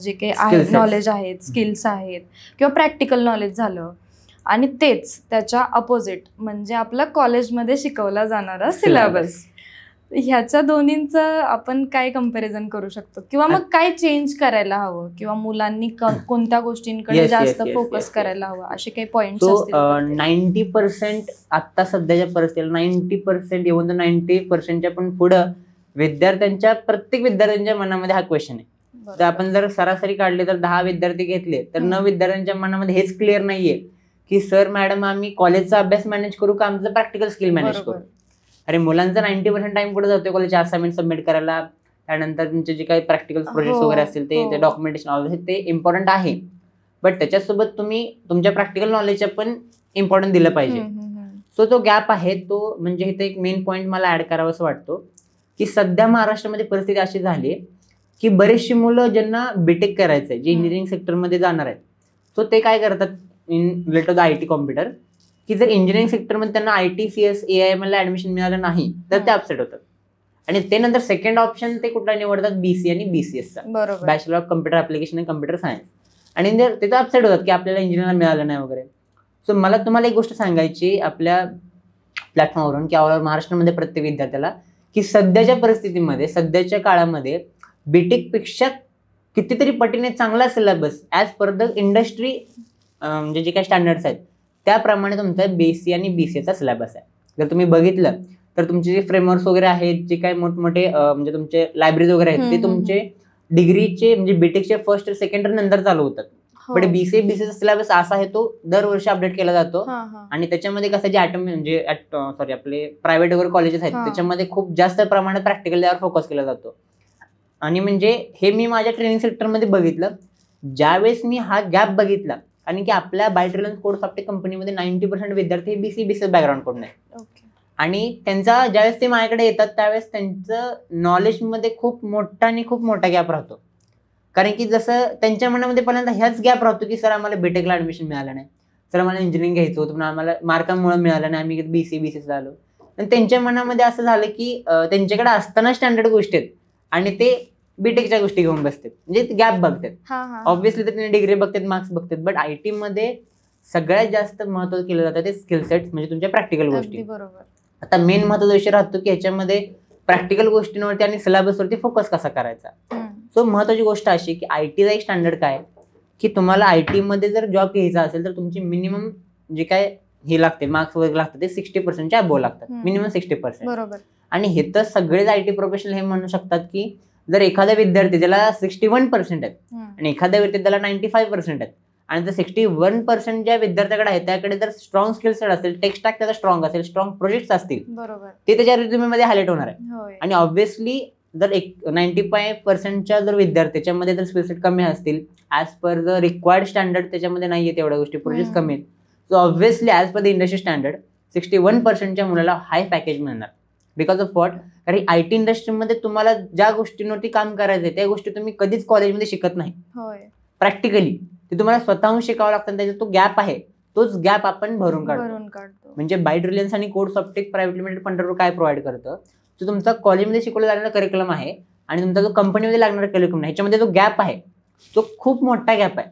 जे काही नॉलेज आहेत, स्किल्स आहेत किंवा प्रॅक्टिकल नॉलेज झालं, आणि तेच त्याच्या अपोजिट म्हणजे आपल्या कॉलेजमध्ये शिकवला जाणारा सिलेबस, ह्याच्या दोन्हींचं आपण काय कंपॅरिझन करू शकतो, किंवा मग काय चेंज करायला हवं, किंवा मुलांनी कोणत्या गोष्टींकडे जास्त फोकस करायला हवं, असे काही पॉइंट्स असतील? 90% आता सध्याच्या परिस्थितीला 90% येऊन 90%च्या पण पुढं प्रत्येक विद्यार्थ्यांच्या मनामध्ये हा क्वेश्चन आहे. तर आपण जर सरासरी काढले तर 10 विद्यार्थी घेतले तर 9 विद्यार्थ्यांच्या मनामध्ये हेच क्लिअर नाहीये की सर मॅडम आम्ही कॉलेजचा अभ्यास मॅनेज करू का आमचं प्रॅक्टिकल स्किल मॅनेज करू. अरे मुलांचा 90% टाइम पुढे जातोय कॉलेज असाइनमेंट सबमिट करायला, त्यानंतर तुमचे जे काही प्रॅक्टिकल प्रोजेक्ट वगैरे असतील ते डॉक्युमेंटेशन ते इम्पॉर्टंट आहे, बट त्याच्यासोबत तुम्ही तुमच्या प्रॅक्टिकल नॉलेजच्या पण इम्पॉर्टंट दिलं पाहिजे. सो जो गॅप आहे तो म्हणजे इथे एक मेन पॉईंट मला ऍड करावा असं वाटतो की सध्या महाराष्ट्रामध्ये परिस्थिती अशी झाली की बरेचशी मुलं ज्यांना बीटेक करायचंय, जे इंजिनिअरिंग सेक्टरमध्ये जाणार आहेत, सो ते काय करतात in related to IT computer की जर इंजिनिअरिंग सेक्टरमध्ये त्यांना IT CS AIML ला ऍडमिशन मिळालं नाही तर ते अपसेट होतात. आणि ते नंतर सेकंड ऑप्शन ते कुठला निवडतात, BC आणि BCS चा, बॅचलर ऑफ कम्प्युटर ऍप्लिकेशन आणि कम्प्युटर सायन्स. आणि ते तर अपसेट होतात की आपल्याला इंजिनिअरला मिळालं नाही वगैरे. सो मला तुम्हाला एक गोष्ट सांगायची आपल्या प्लॅटफॉर्मवरून की महाराष्ट्रामध्ये प्रत्येक विद्यार्थ्याला की सध्याच्या परिस्थितीमध्ये, सध्याच्या काळामध्ये बीटेक पेक्षा कितीतरी पटीने चांगला syllabus as per the industry म्हणजे जे काही स्टँडर्ड्स आहेत त्याप्रमाणे तुमचा BC आणि BCA चा सिलेबस आहे. जर तुम्ही बघितलं तर तुमचे जे फ्रेमवर्क्स वगैरे आहेत, जे काही मोठमोठे म्हणजे तुमचे लायब्ररीज वगैरे आहेत ते तुमचे डिग्रीचे म्हणजे बीटेकचे फर्स्ट सेकंड नंतर चालू होतात. बट BCA चा सिलेबस असा आहे तो दरवर्षी अपडेट केला जातो. आणि त्याच्यामध्ये कसं जे म्हणजे आपले प्रायव्हेट वगैरे कॉलेजेस आहेत त्याच्यामध्ये खूप जास्त प्रमाणात प्रॅक्टिकल त्यावर फोकस केला जातो. आणि म्हणजे हे मी माझ्या ट्रेनिंग सेक्टरमध्ये बघितलं. ज्यावेळेस मी हा गॅप बघितला, कारण की आपल्या बायट्रिलियन्स कोर्स ऑफ कंपनीमध्ये 90% विद्यार्थी BCS बॅकग्राऊंड कडून आहेत. आणि त्यांचा ज्यावेळेस ते माझ्याकडे येतात त्यावेळेस त्यांचं नॉलेजमध्ये खूप मोठा गॅप राहतो. कारण की जसं त्यांच्या मनामध्ये पहिल्यांदा ह्याच गॅप राहतो की सर आम्हाला बीटेकला ऍडमिशन मिळालं नाही, सर आम्हाला इंजिनिअरिंग घ्यायचं होतं पण आम्हाला मार्कांमुळे मिळालं नाही, आम्ही BCS आलो. आणि त्यांच्या मनामध्ये असं झालं की त्यांच्याकडे असताना स्टँडर्ड गोष्टी आहेत आणि ते बीटेकच्या गोष्टी घेऊन बसतात, म्हणजे गॅप बघतात. ऑब्व्हियसली तर त्यांनी डिग्री बघतात, मार्क्स बघतात, बट IT मध्ये सगळ्यात जास्त महत्व केलं जातं ते स्किल सेट्स म्हणजे तुमच्या प्रॅक्टिकल गोष्टी. आता मेन महत्वाचा विषय राहतो की ह्याच्यामध्ये प्रॅक्टिकल गोष्टींवरती आणि सिलेबसवरती फोकस कसा करायचा. सो महत्वाची गोष्ट अशी की ITचा एक स्टँडर्ड काय की तुम्हाला IT मध्ये जर जॉब घ्यायचा असेल तर तुमची मिनिमम जे काय हे लागते मार्क्स वगैरे लागतात ते 60% अबोव्ह लागतात, मिनिमम 60%. आणि हे तर सगळेच IT प्रोफेशनल हे म्हणू शकतात की जर एखादा विद्यार्थी त्याला 61% आहेत आणि एखाद्या विद्यार्थ्याला 95% आहेत आणि जर 61% ज्या विद्यार्थ्याकडे आहे त्याकडे जर स्ट्रॉंग स्किल सेट असेल, टेक स्टॅक त्याचा स्ट्रॉंग असेल, स्ट्रॉंग प्रोजेक्ट्स असतील, ते त्याच्या रिझ्युमे मध्ये हायलाइट होणार आहे. आणि ऑब्व्हियसली जर 95% जर विद्यार्थ्याच्यामध्ये जर स्किल सेट कमी असतील as per the required standard त्याच्यामध्ये नाहीये तेवढ्या गोष्टी, प्रोजेक्ट कमी आहेत, so obviously as per the industry standard 61%च्या मुलाला हाय पॅकेज मिळणार. Because of what? कारण IT इंडस्ट्रीमध्ये तुम्हाला ज्या गोष्टींवरती काम करायचंय त्या गोष्टी तुम्ही कधीच कॉलेजमध्ये शिकत नाही. प्रॅक्टिकली ते तुम्हाला स्वतःहून शिकावं लागतं. त्याचा तो गॅप आहे, तोच गॅप आपण भरून काढतो. म्हणजे बायट्रिलियन्स आणि code Softech private limited Pandharpur काय प्रोव्हाइड करतं, जो तुमचा कॉलेजमध्ये शिकवला जाणारा करिक्युलम आहे आणि तुमचा जो कंपनीमध्ये लागणारा करिक्युलम आहे, ह्याच्यामध्ये जो गॅप आहे तो खूप मोठा गॅप आहे.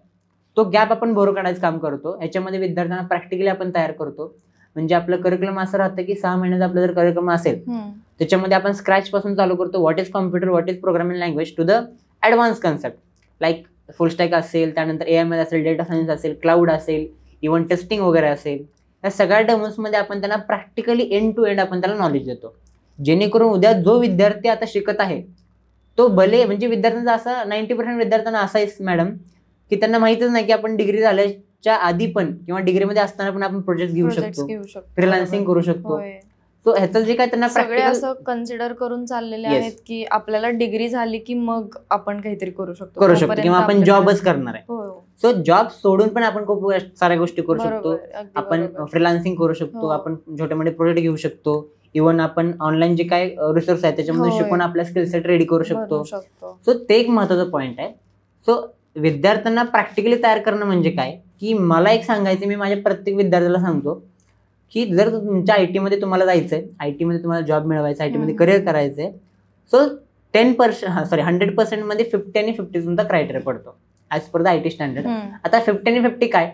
तो गॅप आपण भरून काढायचं काम करतो. ह्याच्यामध्ये विद्यार्थ्यांना प्रॅक्टिकली आपण तयार करतो. म्हणजे आपलं करिक्युलम असं राहतं की 6 महिन्याचा आपलं जर करिक्युलम असेल त्याच्यामध्ये आपण स्क्रॅच पासून चालू करतो. What is computer, what is programming language to the advance concept like full stack असेल, त्यानंतर AI असेल, डेटा सायन्स असेल, क्लाउड असेल, इव्हन टेस्टिंग वगैरे असेल. या सगळ्या डेमोजमध्ये आपण त्यांना प्रॅक्टिकली एंड टू एंड आपण त्याला नॉलेज देतो, जेणेकरून उद्या जो विद्यार्थी आता शिकत आहे तो भले म्हणजे विद्यार्थ्यांचा असा 90% विद्यार्थ्यांना असा आहे मॅडम की त्यांना माहितच नाही की आपण डिग्री झाल्याच्या आधी पण किंवा डिग्रीमध्ये असताना पण आपण प्रोजेक्ट घेऊ शकतो, फ्रीलान्सिंग करू शकतो. सो ह्याचं जे काय त्यांना सगळे असं कन्सिडर करून चाललेले आहेत की आपल्याला डिग्री झाली की मग आपण काहीतरी करू शकतो किंवा आपण जॉबच करणार आहे. सो जॉब सोडून पण आपण खूप साऱ्या गोष्टी करू शकतो. आपण फ्रीलान्सिंग करू शकतो, आपण छोटे मोठे प्रोजेक्ट घेऊ शकतो, इव्हन आपण ऑनलाईन जे काय रिसोर्स आहे त्याच्यामध्ये शिकून आपला स्किल सेट रेडी करू शकतो. सो ते एक महत्वाचा पॉईंट आहे. सो विद्यार्थ्यांना प्रॅक्टिकली तयार करणं म्हणजे काय की मला एक सांगायचं, मी माझ्या प्रत्येक विद्यार्थ्याला सांगतो की जर तुमच्या IT मध्ये तुम्हाला जायचंय, IT मध्ये तुम्हाला जॉब मिळवायचा, IT मध्ये करिअर करायचंय, सो 100% मध्ये 50 आणि 50 तुमचा क्रायटेरिया पडतो as per the IT standard. आता 50 आणि 50 काय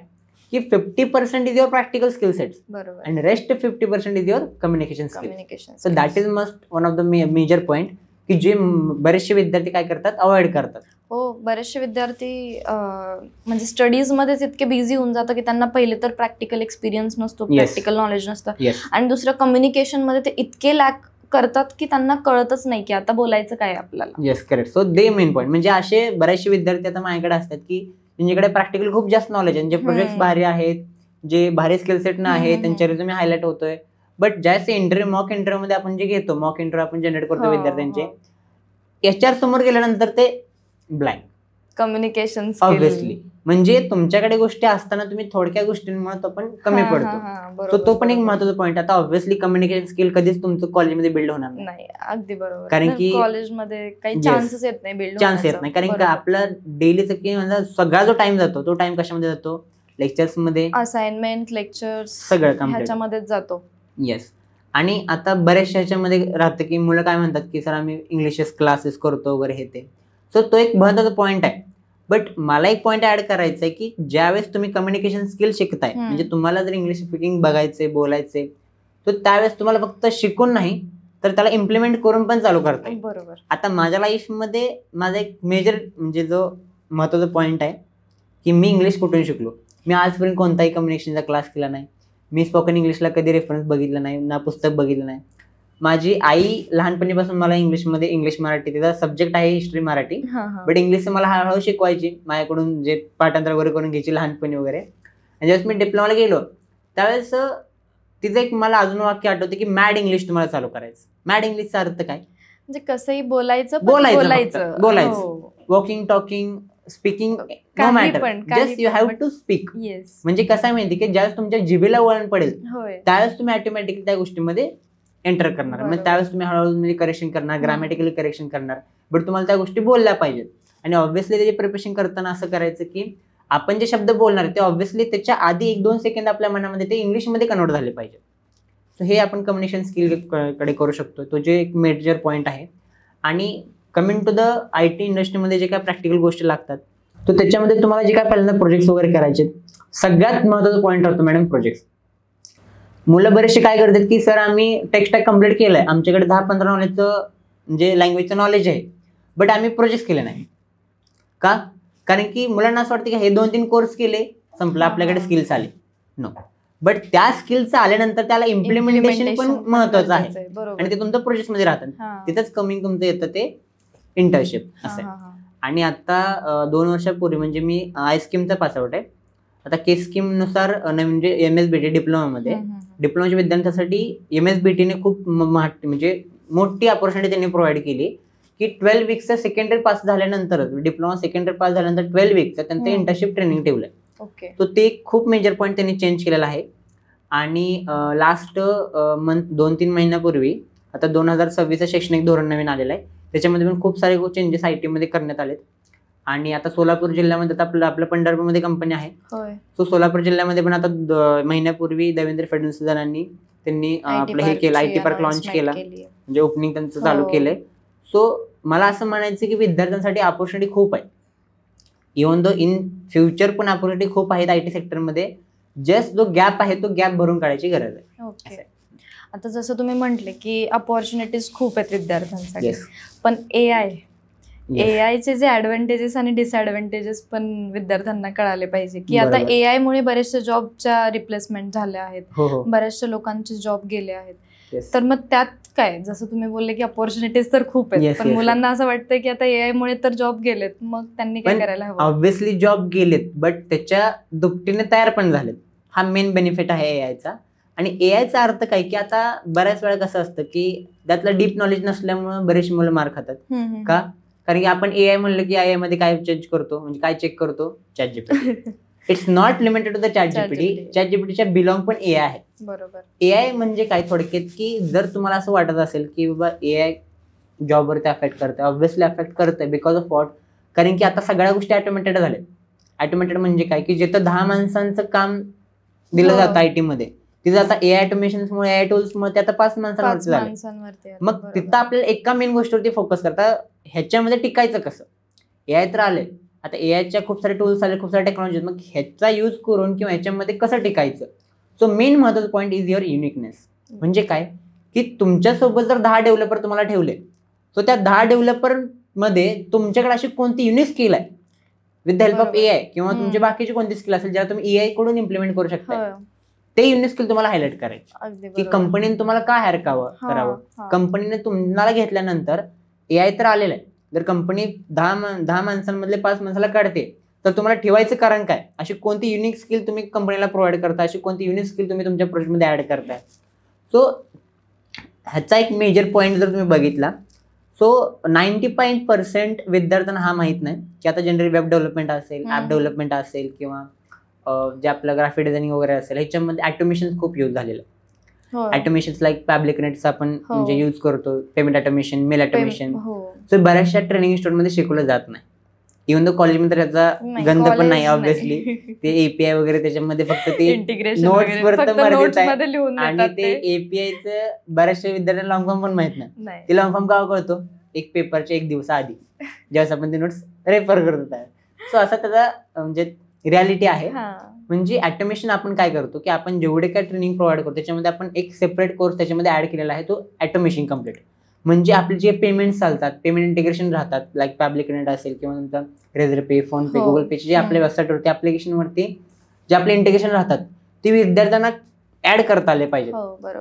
की 50% is your practical skill sets आणि rest 50% is your communication skills. So that is must one of the major point की जे बरेचसे विद्यार्थी काय करतात, अवॉइड करतात. हो, बरेचसे विद्यार्थी म्हणजे स्टडीज मध्येच इतके बिझी होऊन जातं की त्यांना पहिले तर प्रॅक्टिकल एक्सपिरियन्स नसतो, प्रॅक्टिकल नॉलेज नसतं, आणि दुसरं कम्युनिकेशन मध्ये ते इतके लॅक करतात की त्यांना कळतच नाही की आता बोलायचं काय आपल्याला. Yes, correct. सो दे मेन पॉईंट म्हणजे असे बरेचसे विद्यार्थी आता माझ्याकडे असतात की त्यांच्याकडे प्रॅक्टिकल खूप जास्त नॉलेज आहे, जे प्रोजेक्ट भारी आहेत, जे भारी स्किल सेट ना आहे, त्यांच्या रिझ्यूमे हायलाइट होतोय. बट ज्याचे इंटरव्ह्यू मॉक इंटरव्ह्यू मध्ये आपण जे घेतो, मॉक इंटरव्ह्यू आपण जनरेट करतो विद्यार्थ्यांचे, HR समोर गेल्यानंतर ते ब्लँक कम्युनिकेशन ऑब्व्हियसली. म्हणजे तुमच्याकडे गोष्टी असताना तुम्ही थोडक्या गोष्टींमुळे तो पण कमी पडतो. तो पण एक महत्वाचा पॉईंट. आता ऑब्व्हियसली कम्युनिकेशन स्किल कधीच तुमचं कॉलेजमध्ये बिल्ड होणार नाही. अगदी बरोबर. कारण की कॉलेजमध्ये काही चान्सेस येत नाही बिल्ड चान्स येत नाही. कारण की आपला डेलीचा की सगळा जो टाइम जातो तो टाइम कशामध्ये जातो, लेक्चर्स मध्ये, असाइनमेंट, लेक्चर्स, सगळं ह्याच्यामध्येच जातो. येस. आणि आता बऱ्याचशा ह्याच्यामध्ये राहतं की मुलं काय म्हणतात की सर आम्ही इंग्लिश क्लासेस करतो वगैरे हे ते. सो तो एक महत्वाचा पॉईंट आहे. बट मला एक पॉईंट ऍड करायचा आहे की ज्यावेळेस तुम्ही कम्युनिकेशन स्किल शिकताय, म्हणजे तुम्हाला जर इंग्लिश स्पीकिंग बघायचे, बोलायचे, तर त्यावेळेस तुम्हाला फक्त शिकून नाही तर त्याला इम्प्लिमेंट करून पण चालू करता येईल. बरोबर. आता माझ्या लाईफमध्ये माझा एक मेजर म्हणजे जो महत्वाचा पॉईंट आहे की मी इंग्लिश कुठून शिकलो. मी आजपर्यंत कोणताही कम्युनिकेशनचा क्लास केला नाही, मी स्पोकन इंग्लिशला कधी रेफरन्स बघितला नाही, ना पुस्तक बघितलं नाही. माझी आई लहानपणीपासून मला इंग्लिशमध्ये, इंग्लिश मराठी तिचा सब्जेक्ट आहे हिस्ट्री मराठी, बट इंग्लिश मला हळूहळू शिकवायची, माझ्याकडून जे पाठांतर वगैरे करून घ्यायची लहानपणी वगैरे. आणि ज्यावेळेस मी डिप्लोमाला गेलो त्यावेळेस तिचं एक मला अजून वाक्य आठवतं की मॅड इंग्लिश तुम्हाला चालू करायचं. मॅड इंग्लिशचा अर्थ काय, म्हणजे कसंही बोलायचं, walking, talking, speaking, no matter, just you have to speak. म्हणजे कसं आहे माहिती की ज्यावेळेस तुमच्या जिभेला वळण पडेल त्यावेळेस तुम्ही ऑटोमॅटिकली त्या गोष्टीमध्ये एंटर करणार. म्हणजे त्यावेळेस तुम्ही हळूहळू करेक्शन करणार, ग्रामॅटिकली करेक्शन करणार, बट तुम्हाला त्या गोष्टी बोलल्या पाहिजेत. आणि ऑब्व्हियसली त्याची प्रिपरेशन करताना असं करायचं की आपण जे शब्द बोलणार ते ऑब्व्हियसली त्याच्या आधी 1-2 सेकंद आपल्या मनामध्ये ते इंग्लिशमध्ये कन्वर्ट झाले पाहिजे. सो हे आपण कम्युनिकेशन स्किल कडे करू शकतो. तो जे एक मेजर पॉईंट आहे. आणि कमिंग टू द IT इंडस्ट्रीमध्ये जे काय प्रॅक्टिकल गोष्टी लागतात तर त्याच्यामध्ये तुम्हाला जे काय पहिल्यांदा प्रोजेक्ट्स वगैरे करायचे, सगळ्यात महत्त्वाचा पॉईंट राहतो मॅडम प्रोजेक्ट्स. मुलं बरेचसे काय करतात की सर आम्ही टेक्स्ट कंप्लीट केलंय, आमच्याकडे 10-15 नॉलेजचं म्हणजे लँग्वेजचं नॉलेज आहे, बट आम्ही प्रोजेक्ट केले नाही. का? कारण की मुलांना असं वाटतं की हे 2-3 कोर्स केले संपलं, आपल्याकडे स्किल्स आले. नो, बट त्या स्किल्स आल्यानंतर त्याला इम्प्लिमेंटेशन पण महत्वाचं आहे आणि ते तुमचं प्रोजेक्टमध्ये राहतात. तिथंच कमिंग तुमचं येतं ते इंटर्नशिप असं आहे. आणि आता 2 वर्षापूर्वी म्हणजे मी ISKIMचा पासआउट आहे. आता के स्कीमनुसार म्हणजे MSBT डिप्लोमामध्ये डिप्लोमाच्या विद्यार्थ्यांसाठी MSBTने खूप म्हणजे मोठी अपॉर्च्युनिटी त्यांनी प्रोव्हाइड केली की 12 वीकचा सेकंडरी पास झाल्यानंतर, डिप्लोमा सेकंडरी पास झाल्यानंतर 12 वीकचा त्यांचं इंटर्नशिप ट्रेनिंग ठेवलंय. तो ते खूप मेजर पॉईंट त्यांनी चेंज केलेला आहे. आणि लास्ट मंथ 2-3 महिन्यापूर्वी आता 2026 शैक्षणिक धोरण नवीन आलेलं आहे, त्याच्यामध्ये पण खूप सारे चेंजेस IT मध्ये करण्यात आलेत. आणि आता सोलापूर जिल्ह्यामध्ये आपलं पंढरपूरमध्ये कंपनी आहे. सो सोलापूर जिल्ह्यामध्ये पण आता महिन्यापूर्वी देवेंद्र फडणवीस यांनी त्यांनी आपलं हे केलं, IT पार्क लॉन्च केला, म्हणजे ओपनिंग त्यांचं चालू केलंय. सो मला असं म्हणायचं की विद्यार्थ्यांसाठी ऑपॉर्च्युनिटी खूप आहे. इव्हन दो इन फ्युचर पण ऑपॉर्च्युनिटी खूप आहेत IT सेक्टरमध्ये. जस्ट जो गॅप आहे तो गॅप भरून काढायची गरज आहे. ओके. आता जसं तुम्ही म्हटले की अपॉर्च्युनिटीज खूप आहेत विद्यार्थ्यांसाठी, Yes. पण एआयचे जे ऍडव्हान्टेजेस आणि डिसएडव्हान्टेजेस पण विद्यार्थ्यांना कळाले पाहिजे की आता बरोबर. एआय मुळे बरेचशा जॉबच्या रिप्लेसमेंट झाल्या आहेत, हो हो. बऱ्याचशा लोकांचे जॉब गेले आहेत. Yes. तर मग त्यात काय, जसं तुम्ही बोलले की अपॉर्च्युनिटीज तर खूप आहेत, Yes, पण yes, मुलांना असं वाटतं की आता एआय मुळे तर जॉब गेलेत, मग त्यांनी काय पण करायला हवं? ऑब्व्हियसली जॉब गेलेत, बट त्याच्या दुपटीने तयार पण झालेत. हा मेन बेनिफिट आहे एआयचा. आणि एआयचा अर्थ काय की आता बऱ्याच वेळा कसं असतं की त्यातलं डीप नॉलेज नसल्यामुळे बरेचशी मुलं मार खातात. का? कारण की आपण एआय म्हणलं की एआय मध्ये काय चेंज करतो, म्हणजे काय चेक करतो, ChatGPT. It's not limited to the ChatGPT. ChatGPTच्या बिलॉंग पण एआय आहे. बरोबर. एआय म्हणजे काय थोडक्यात की जर तुम्हाला असं वाटत असेल की बाबा एआय जॉबवरती अफेक्ट करते, ऑब्व्हियसली अफेक्ट करते. Because of what? कारण की आता सगळ्या गोष्टी ऑटोमेटेड झाल्या. ऑटोमेटेड म्हणजे काय की जिथं 10 माणसांचं काम दिलं जातं IT मध्ये, तिथं आता एआय ऑटोमेशनमुळे, एआय टूल्समुळे ते आता 5 माणसांवरती झालं. मग तिथं आपल्याला एका मेन गोष्टीवरती फोकस करता, ह्याच्यामध्ये टिकायचं कसं. एआय तर आले, आता एआयच्या खूप सारे टूल्स आले, खूप सारे टेक्नॉलॉजी, मग ह्याचा यूज करून किंवा ह्याच्यामध्ये कसं टिकायचं. सो मेन महत्वाचं पॉईंट इज युअर युनिकनेस. म्हणजे काय की तुमच्यासोबत जर 10 डेव्हलपर तुम्हाला ठेवले, सो त्या 10 डेव्हलपर मध्ये तुमच्याकडे अशी कोणती युनिक स्किल आहे with the help of AI, किंवा तुमची बाकीची कोणती स्किल असेल ज्याला तुम्ही एआय कडून इम्प्लिमेंट करू शकता, ते युनिक स्किल तुम्हाला हायलाइट करायचे. की कंपनीने तुम्हाला का हायर करावं. कंपनीने तुम्हाला घेतल्यानंतर एआय तर आलेलं आहे, जर कंपनी 10 माणसांमधले 5 माणसाला काढते, तर तुम्हाला ठेवायचं कारण काय. अशी कोणती युनिक स्किल तुम्ही कंपनीला प्रोव्हाइड करता, अशी कोणती युनिक स्किल तुम्ही तुमच्या प्रोजेक्टमध्ये ऍड करताय. सो ह्याचा एक मेजर पॉईंट जर तुम्ही बघितला, सो 95% विद्यार्थ्यांना हा माहित नाही की आता जनरल वेब डेव्हलपमेंट असेल, ऍप डेव्हलपमेंट असेल, किंवा जे आपलं ग्राफिक डिझायनिंग वगैरे असेल, ह्याच्यामध्ये ऑटोमेशन खूप यूज झालेलं आहे. ऑटोमेशन लाईक पॅब्लिकनेट्स आपण म्हणजे यूज करतो, payment automation, mail automation. So बऱ्याचशा ट्रेनिंग इन्स्टिट्यूटमध्ये शिकवलं जात नाही. इव्हन दो कॉलेजमध्ये त्याचा गंध पण नाही ऑब्व्हियसली. ते एपीआय वगैरे त्याच्यामध्ये फक्त ते नोट्स वरती मर्यादित आहे, आणि ते एपीआयचं बऱ्याचशा विद्यार्थ्यांना लॉंग फॉर्म पण माहित नाही. ते लॉंग फॉर्म का कळतो एक पेपरच्या 1 दिवस आधी, ज्यावेळेस आपण ते नोट्स रेफर करत आहे. सो असा त्याचा म्हणजे रियालिटी आहे. म्हणजे ऑटोमेशन आपण काय करतो की आपण जेवढे काय ट्रेनिंग प्रोव्हाइड करतो त्याच्यामध्ये आपण एक सेपरेट कोर्स त्याच्यामध्ये ऍड केलेला आहे, तो ऑटोमेशन कम्प्लीट. म्हणजे आपले जे पेमेंट्स चालतात, पेमेंट इंटिग्रेशन राहतात, लाईक पॅब्लिकनेट असेल किंवा नंतर रेझर पे, फोन पे, गुगल पेचे जे आपल्या वेबसाईटवरती ऍप्लिकेशनवरती जे आपले इंटिग्रेशन राहतात, ते विद्यार्थ्यांना ऍड करता आले पाहिजेत.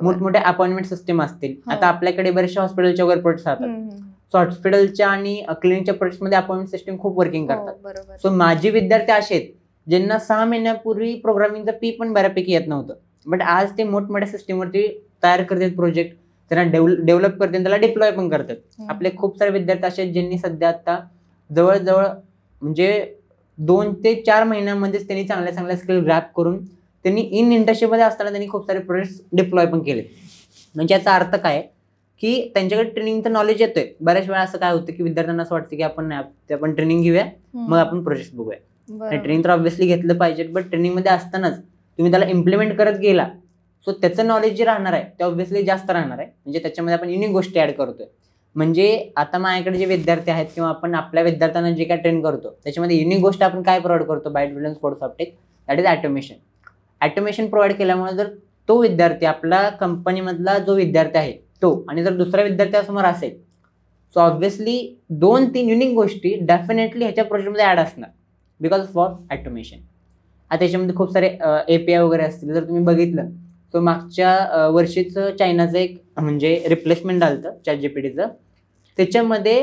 मोठमोठे अपॉइंटमेंट सिस्टम असतील, आता आपल्याकडे बरेचसे हॉस्पिटलचे वगैरे प्रोजेक्ट राहतात. सो हॉस्पिटलच्या आणि क्लिनिकच्या प्रोजेक्टमध्ये अपॉइंटमेंट सिस्टम खूप वर्किंग करतात. सो माझे विद्यार्थी असे आहेत ज्यांना 6 महिन्यापूर्वी प्रोग्रामिंगचा पी पण बऱ्यापैकी येत नव्हतं, बट आज ते मोठमोठ्या सिस्टीमवरती तयार करतात प्रोजेक्ट, त्यांना डेव्हलप करतात, त्याला डिप्लॉय पण करतात. आपले खूप सारे विद्यार्थी असे आहेत ज्यांनी सध्या आता जवळजवळ म्हणजे 2 ते 4 महिन्यामध्येच त्यांनी चांगल्या चांगल्या स्किल ग्रॅप करून त्यांनी इन इंटर्नशिपमध्ये असताना त्यांनी खूप सारे प्रोजेक्ट डिप्लॉय पण केले. म्हणजे याचा अर्थ काय की त्यांच्याकडे ट्रेनिंगचं नॉलेज येतोय. बऱ्याच वेळा असं काय होतं की विद्यार्थ्यांना असं वाटतं की आपण ट्रेनिंग घेऊया, मग आपण प्रोजेक्ट बघूया. ट्रेनिंग तर ऑब्व्हियसली घेतलं पाहिजे, बट ट्रेनिंग मध्ये असतानाच तुम्ही त्याला इम्प्लिमेंट करत गेला, सो त्याचं नॉलेज जे राहणार आहे ते ऑब्व्हियसली जास्त राहणार आहे. म्हणजे त्याच्यामध्ये आपण युनिक गोष्टी ऍड करतोय. म्हणजे आता माझ्याकडे जे विद्यार्थी आहेत किंवा आपण आपल्या विद्यार्थ्यांना जे काय ट्रेन करतो त्याच्यामध्ये युनिक गोष्ट आपण काय प्रोव्हाइड करतो, byte building code Softech, that is automation. Automation provide केल्यामुळे जर तो विद्यार्थी, आपला कंपनीमधला जो विद्यार्थी आहे तो, आणि जर दुसऱ्या विद्यार्थ्यासमोर असेल, सो ऑब्व्हियसली 2-3 युनिक गोष्टी डेफिनेटली ह्याच्या प्रोजेक्टमध्ये ऍड असणार बिकॉज ऑफ वॉट ऑटोमेशन. आता त्याच्यामध्ये खूप सारे एपीआय वगैरे असतील. जर तुम्ही बघितलं तो मागच्या वर्षीच चायनाचं एक म्हणजे रिप्लेसमेंट आलं ChatGPTचं, त्याच्यामध्ये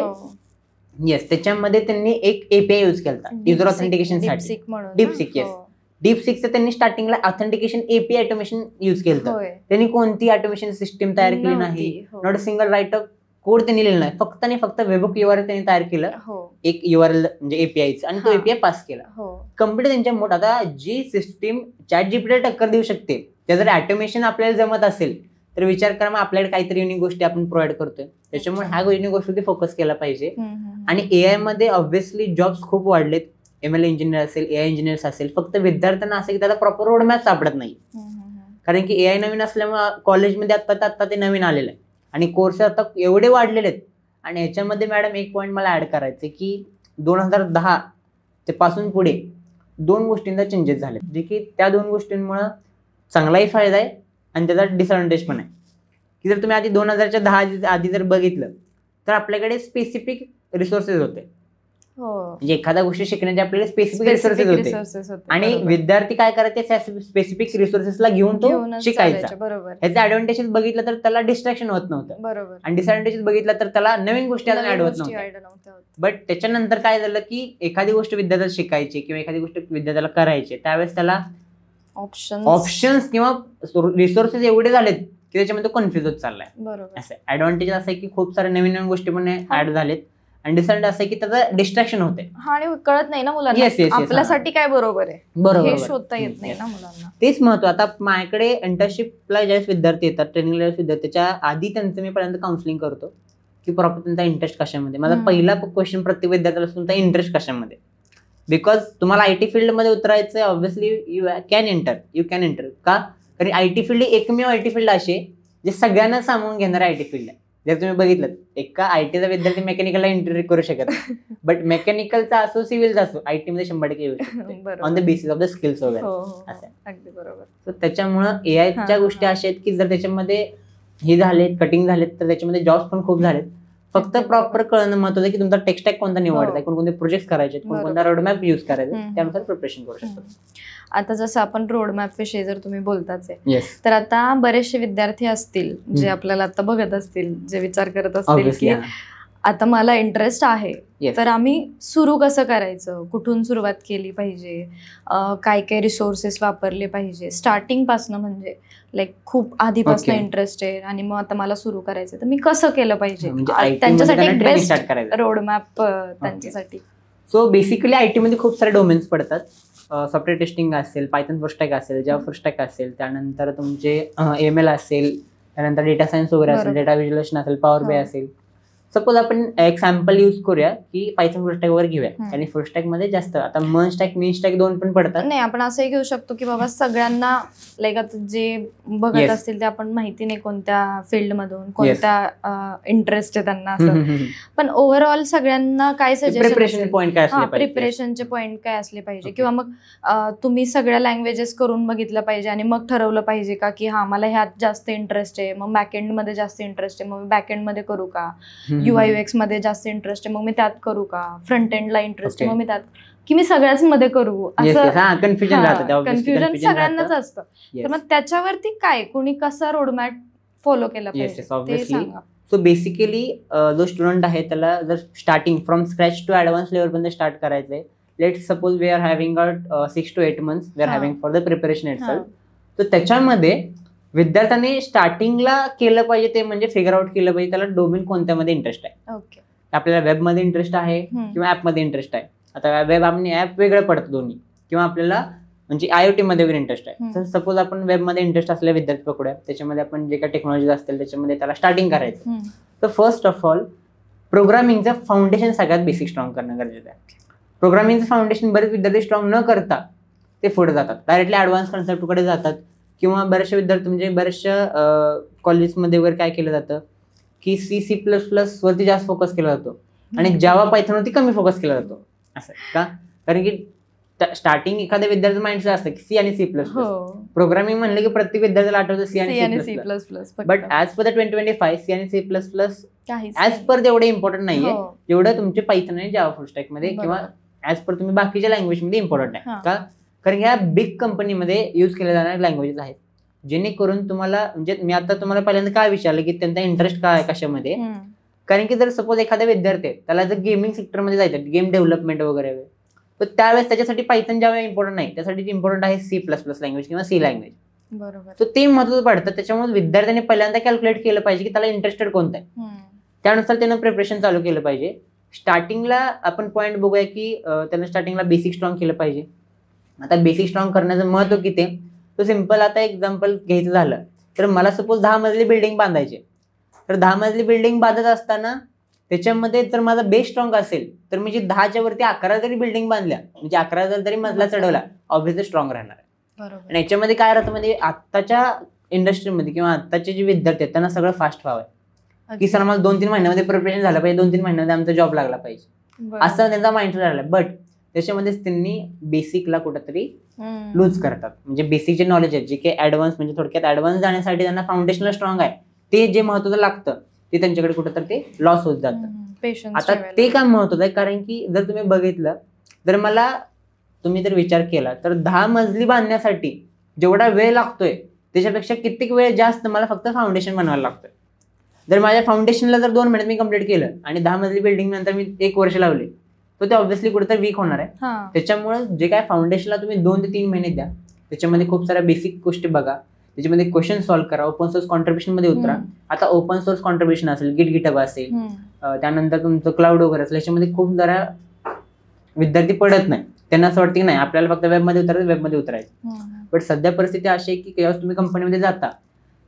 त्याच्यामध्ये त्यांनी एक एपीआय यूज केला युजर ऑथेंटिकेशनसाठी, डीपसिक. येस, डीपसिकचं त्यांनी स्टार्टिंगला ऑथेंटिकेशन एपीआय ऑटोमेशन यूज केलं. त्यांनी कोणती ऑटोमेशन सिस्टीम तयार केली नाही, not a single write up code त्यांनी लिहिलं नाही, फक्त आणि फक्त वेबहूक URL त्यांनी तयार केलं, एक URL म्हणजे एपीआयचं, आणि तो एपीआय पास केला. कंप्लीट त्यांच्या मोठ. आता जी सिस्टीम ChatGPT टक्कर देऊ शकते, त्या जर ऑटोमेशन आपल्याला जमत असेल तर विचार करा मग आपल्याकडे काहीतरी युनिक गोष्टी आपण प्रोव्हाइड करतोय. त्याच्यामुळे ह्या युनिक गोष्टी फोकस केला पाहिजे. आणि एआय मध्ये ऑब्व्हियसली जॉब्स खूप वाढलेत. ML इंजिनियर असेल, AI इंजिनियर्स असेल, फक्त विद्यार्थ्यांना असेल की त्याला प्रॉपर रोडमॅप सापडत नाही. कारण की AI नवीन असल्यामुळे कॉलेजमध्ये आत्ता ते नवीन आलेलं आहे आणि कोर्सेस आता एवढे वाढलेले आहेत. आणि ह्याच्यामध्ये मॅडम एक पॉईंट मला ऍड करायचं आहे की 2010 ते पासून पुढे 2 गोष्टींचा चेंजेस झाले, जे की त्या 2 गोष्टींमुळे चांगलाही फायदा आहे आणि त्याचा डिसएडव्हान्टेज पण आहे. की जर तुम्ही आधी 2010 आधी जर बघितलं तर आपल्याकडे स्पेसिफिक रिसोर्सेस होते. म्हणजे एखाद्या गोष्टी शिकण्याचे आपल्याला स्पेसिफिक रिसोर्सेस होते आणि विद्यार्थी काय करायचे त्या स्पेसिफिक रिसोर्सेसला घेऊन तो शिकायचा. ह्याचा ऍडव्हान्टेजेस बघितलं तर त्याला डिस्ट्रॅक्शन होत नव्हतं आणि डिसएडव्हान्टेजेस बघितलं तर त्याला नवीन गोष्टी अजून ऍड होत नव्हत्या. बट त्याच्यानंतर काय झालं की एखादी गोष्ट विद्यार्थ्याला शिकायची किंवा एखादी गोष्ट विद्यार्थ्याला करायची त्यावेळेस त्याला ऑप्शन्स किंवा रिसोर्सेस एवढे झालेत की त्याच्यामध्ये कन्फ्युज होत चाललाय. असं ऍडव्हान्टेज असं आहे की खूप साऱ्या नवीन नवीन गोष्टी पण ऍड झालेत आणि डिसएडव्हान्टेज असं आहे की त्याचं डिस्ट्रॅक्शन होते आणि कळत नाही ना मुलांना आपल्यासाठी काय बरोबर आहे, हे शोधता येत नाही ना मुलांना. तेच महत्व. आता माझ्याकडे इंटर्नशिपला ज्यावेळेस विद्यार्थी येतात, ट्रेनिंगला विद्यार्थी, त्याच्या आधी त्यांचं मी पहिल्यांदा काउन्सिलिंग करतो की प्रॉपर त्यांचा इंटरेस्ट कशामध्ये. माझा पहिला क्वेश्चन प्रत्येक विद्यार्थ्याला असतो तुमचा इंटरेस्ट कशामध्ये. बिकॉज तुम्हाला IT फील्डमध्ये उतरायचं आहे, ऑब्व्हियसली यू कॅन एंटर. का? कारण IT फील्ड एकमेव IT फील्ड असे जे सगळ्यांना सामावून घेणारं IT फील्ड आहे. जर तुम्ही बघितलं एका ITचा विद्यार्थी मेकॅनिकलला एंट्री करू शकत नाही, बट मेकॅनिकलचा असो सिव्हिलचा असो IT मध्ये 100% येऊ शकतो on the basis of the skills वगैरे. अगदी बरोबर. तर त्याच्यामुळं AIच्या गोष्टी अशा आहेत की जर त्याच्यामध्ये हे झालेत, कटिंग झालेत तर त्याच्यामध्ये जॉब्स पण खूप झालेत. फक्त प्रॉपर कळणं महत्वाचं की तुमचा टेक्स्टॅक कोणता निवडताय, कोणकोणते प्रोजेक्ट करायचे, कोणकोणता रोडमॅप युज करायचा, त्यानुसार प्रिपरेशन करू शकतो. आता जसं आपण रोडमॅप विषयी जर तुम्ही बोलताच आहे तर आता बरेचसे विद्यार्थी असतील जे आपल्याला आता बघत असतील, जे विचार करत असतील की आता मला इंटरेस्ट आहे तर आम्ही सुरू कसं करायचं, कुठून सुरुवात केली पाहिजे, काय काय रिसोर्सेस वापरले पाहिजे स्टार्टिंग पासून. म्हणजे लाईक खूप आधीपासून इंटरेस्ट आहे आणि मग आता मला सुरू करायचं तर मी कसं केलं पाहिजे, त्यांच्यासाठी एक बेस्ट रोडमॅप त्यांच्यासाठी. सो बेसिकली IT मध्ये खूप सारे डोमेन्स पडतात. सॉफ्टवेअर टेस्टिंग असेल, पायथन फुल स्टॅक असेल, जावा फुल स्टॅक असेल, त्यानंतर तुमचे ML असेल, त्यानंतर डेटा सायन्स वगैरे असेल, डेटा व्हिज्युअलेशन असेल, पॉवर BI असेल. सपोज आपण एक सॅम्पल यूज करूया की पायथन फुल स्टॅक वगैरे घेऊया आणि फुल स्टॅक मध्ये जास्त आता मन स्टॅक, मिन स्टॅक 2 पण पडतात. नाही आपण असंही घेऊ शकतो की बाबा सगळ्यांना लाईक आता जे बघत असतील ते आपण माहिती नाही कोणत्या फील्ड मधून कोणत्या इंटरेस्ट आहे त्यांना असं, पण ओव्हरऑल सगळ्यांना काय प्रिपरेशनचे पॉईंट काय असले पाहिजे किंवा मग तुम्ही सगळ्या लँग्वेजेस करून बघितलं पाहिजे आणि मग ठरवलं पाहिजे का की हा मला ह्यात जास्त इंटरेस्ट आहे, मग बॅकएंड मध्ये जास्त इंटरेस्ट आहे, मग बॅकएंड मध्ये करू का, UI UX मध्ये जास्त इंटरेस्ट आहे मग मी त्यात करू का, फ्रंट एंडला इंटरेस्ट आहे मग मी त्यात, की मी सगळ्याच मध्ये करू, असं कन्फ्युजन सगळ्यांनाच असतं. तर मग त्याच्यावरती काय कोणी कसा रोडमॅप फॉलो केला पाहिजे. सो बेसिकली जो स्टुडंट आहे त्याला जर starting from scratch to advance level पर्यंत स्टार्ट करायचंय. Let's suppose we are having 6 to 8 months we are having for the preparation itself. तर त्याच्यामध्ये विद्यार्थ्याने स्टार्टिंगला केलं पाहिजे ते म्हणजे फिगर आउट केलं पाहिजे त्याला डोमेन कोणत्यामध्ये इंटरेस्ट आहे. आपल्याला वेबमध्ये इंटरेस्ट आहे किंवा ऍपमध्ये इंटरेस्ट आहे. आता वेब आणि ऍप वेगळं पडतं दोन्ही, किंवा आपल्याला म्हणजे IoT मध्ये वगैरे इंटरेस्ट आहे. तर सपोज आपण वेबमध्ये इंटरेस्ट असलेला विद्यार्थी पकडूया, त्याच्यामध्ये आपण जे काही टेक्नॉलॉजी असतील त्याच्यामध्ये त्याला स्टार्टिंग करायचं. तर फर्स्ट ऑफ ऑल प्रोग्रामिंगचं फाउंडेशन सगळ्यात बेसिक स्ट्रॉंग करणं गरजेचं आहे. प्रोग्रामिंगचं फाउंडेशन बरेच विद्यार्थी स्ट्रॉंग न करता ते पुढे जातात, डायरेक्टली ऍडव्हान्स कन्सेप्टकडे जातात. किंवा बऱ्याचशा विद्यार्थी म्हणजे बऱ्याचशा कॉलेजमध्ये वगैरे काय केलं जातं की C++ वरती जास्त फोकस केला जातो आणि जावा पायथन वरती कमी फोकस केला जातो. असं का? कारण की स्टार्टिंग एखाद्या विद्यार्थी माइंडचं असतं की C आणि C++. प्रोग्रामिंग म्हणलं की प्रत्येक विद्यार्थ्याला आठवतं C आणि C++. But as per the 2025 C आणि C++ ऍज पर तेवढे इम्पॉर्टंट नाहीये जेवढं तुमचे पायथन आणि जावा फुल स्टॅक मध्ये किंवा ऍज पर तुम्ही बाकीच्या लँग्वेज मध्ये इम्पॉर्टंट आहे. का? कारण ह्या बिग कंपनीमध्ये यूज केल्या जाणाऱ्या लँग्वेजेस आहेत जेणेकरून तुम्हाला म्हणजे मी आता तुम्हाला पहिल्यांदा काय विचारलं की त्यांचा इंटरेस्ट काय आहे कशामध्ये. कारण की जर सपोज एखादा विद्यार्थी आहे त्याला जर गेमिंग सेक्टरमध्ये जायचं, गेम डेव्हलपमेंट वगैरे, तर त्यावेळेस त्याच्यासाठी पायथन जावा इम्पॉर्टंट नाही, त्यासाठी इम्पॉर्टंट आहे C++ लँग्वेज किंवा C लँग्वेज. बरोबर. तर ते महत्त्वाचं पडतं. त्याच्यामुळे विद्यार्थ्यांनी पहिल्यांदा कॅल्क्युलेट केलं पाहिजे की त्याला इंटरेस्टेड कोणतं आहे, त्यानुसार त्यानं प्रिपरेशन चालू केलं पाहिजे. स्टार्टिंगला आपण पॉईंट बघूया की त्यानं स्टार्टिंगला बेसिक स्ट्रॉंग केलं पाहिजे. आता बेसिक स्ट्रॉंग करण्याचं महत्व किती आहे तो सिम्पल आता एक्झाम्पल घ्यायचं झालं तर मला सपोज 10 मजली बिल्डिंग बांधायची, तर 10 मजली बिल्डिंग बांधत असताना त्याच्यामध्ये जर माझा बेस स्ट्रॉंग असेल तर मी जे 10च्या वरती 11 जरी बिल्डिंग बांधल्या म्हणजे 11 जरी मजला चढवला ऑब्व्हियसली स्ट्रॉंग राहणार आहे. बरोबर. आणि याच्यामध्ये काय राहतं म्हणजे आत्ताच्या इंडस्ट्रीमध्ये किंवा आत्ताचे जे विद्यार्थी आहेत त्यांना सगळं फास्ट व्हावं की सर आम्हाला 2-3 महिन्यामध्ये प्रिपरेशन झालं पाहिजे, 2-3 महिन्यामध्ये आमचा जॉब लागला पाहिजे, बरोबर. असं त्यांचा माइंडसेट झाला. बट त्याच्यामध्येच त्यांनी बेसिकला कुठेतरी लूज करतात. म्हणजे बेसिक जे नॉलेज आहे जे काही ऍडव्हान्स म्हणजे थोडक्यात ऍडव्हान्स जाण्यासाठी त्यांना फाउंडेशनल स्ट्रॉंग आहे ते जे महत्वाचं लागतं ते त्यांच्याकडे कुठेतरी ते लॉस होत जातं. आता ते काय महत्वाचं आहे कारण की जर तुम्ही बघितलं तर मला तुम्ही जर विचार केला तर 10 मजली बांधण्यासाठी जेवढा वेळ लागतोय त्याच्यापेक्षा कित्येक वेळ जास्त मला फक्त फाउंडेशन बनवायला लागतोय. जर माझ्या फाउंडेशनला जर 2 महिन्यात मी कंप्लीट केलं आणि 10 मजली बिल्डिंग नंतर मी 1 वर्ष लावले तर ते ऑब्व्हियसली कुठेतरी वीक होणार आहे. त्याच्यामुळे जे काय फाउंडेशनला तुम्ही 2 ते 3 महिने द्या त्याच्यामध्ये खूप साऱ्या बेसिक गोष्टी बघा, त्याच्यामध्ये क्वेश्चन सॉल्व्ह करा, ओपन सोर्स कॉन्ट्रीब्युशन मध्ये उतरा. आता ओपन सोर्स कॉन्ट्रीब्युशन असेल, गिटहब असेल, त्यानंतर तुमचं क्लाउड वगैरे असेल, याच्यामध्ये खूप साऱ्या विद्यार्थी पडत नाही. त्यांना असं वाटतं की नाही आपल्याला फक्त वेबमध्ये उतरायचं. बट सध्या परिस्थिती अशी आहे की जेव्हा तुम्ही कंपनीमध्ये जाता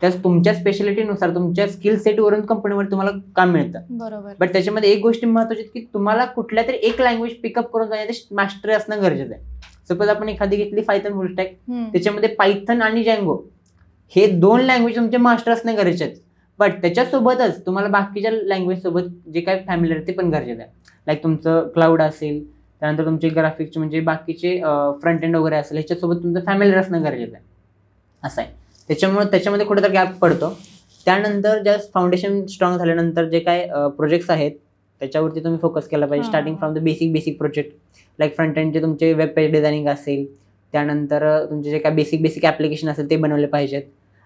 त्यास तुमच्या स्पेशालिटीनुसार तुमच्या स्किल सेटवरून कंपनीवर तुम्हाला काम मिळतं. बरोबर. बट त्याच्यामध्ये एक गोष्ट महत्वाची की तुम्हाला कुठल्या तरी एक लँग्वेज पिकअप करून जाण्याची मास्टरी असणं गरजेचं आहे. सपोज आपण एखादी घेतली पायथन फुल स्टॅक, त्याच्यामध्ये पायथन आणि जँगो हे 2 लँग्वेज तुमचे मास्टर असणं गरजेचे आहेत. बट त्याच्यासोबतच तुम्हाला बाकीच्या लँग्वेज सोबत जे काही फॅमिलियर ते पण गरजेचं आहे. लाईक तुमचं क्लाउड असेल, त्यानंतर तुमचे ग्राफिक्सचे म्हणजे बाकीचे फ्रंट एंड वगैरे असेल ह्याच्यासोबत तुमचं फॅमिलियर असणं गरजेचं आहे. असं आहे. त्याच्यामध्ये कुठेतरी गॅप पडतो. त्यानंतर जस्ट फाउंडेशन स्ट्रॉंग झाल्यानंतर जे काय प्रोजेक्ट्स आहेत त्याच्यावरती तुम्ही फोकस केला पाहिजे. Starting from the basic project like front एंडचे तुमचे वेब पेज डिझायनिंग असेल, त्यानंतर तुमचे जे काय बेसिक ॲप्लिकेशन असेल ते बनवले पाहिजेत.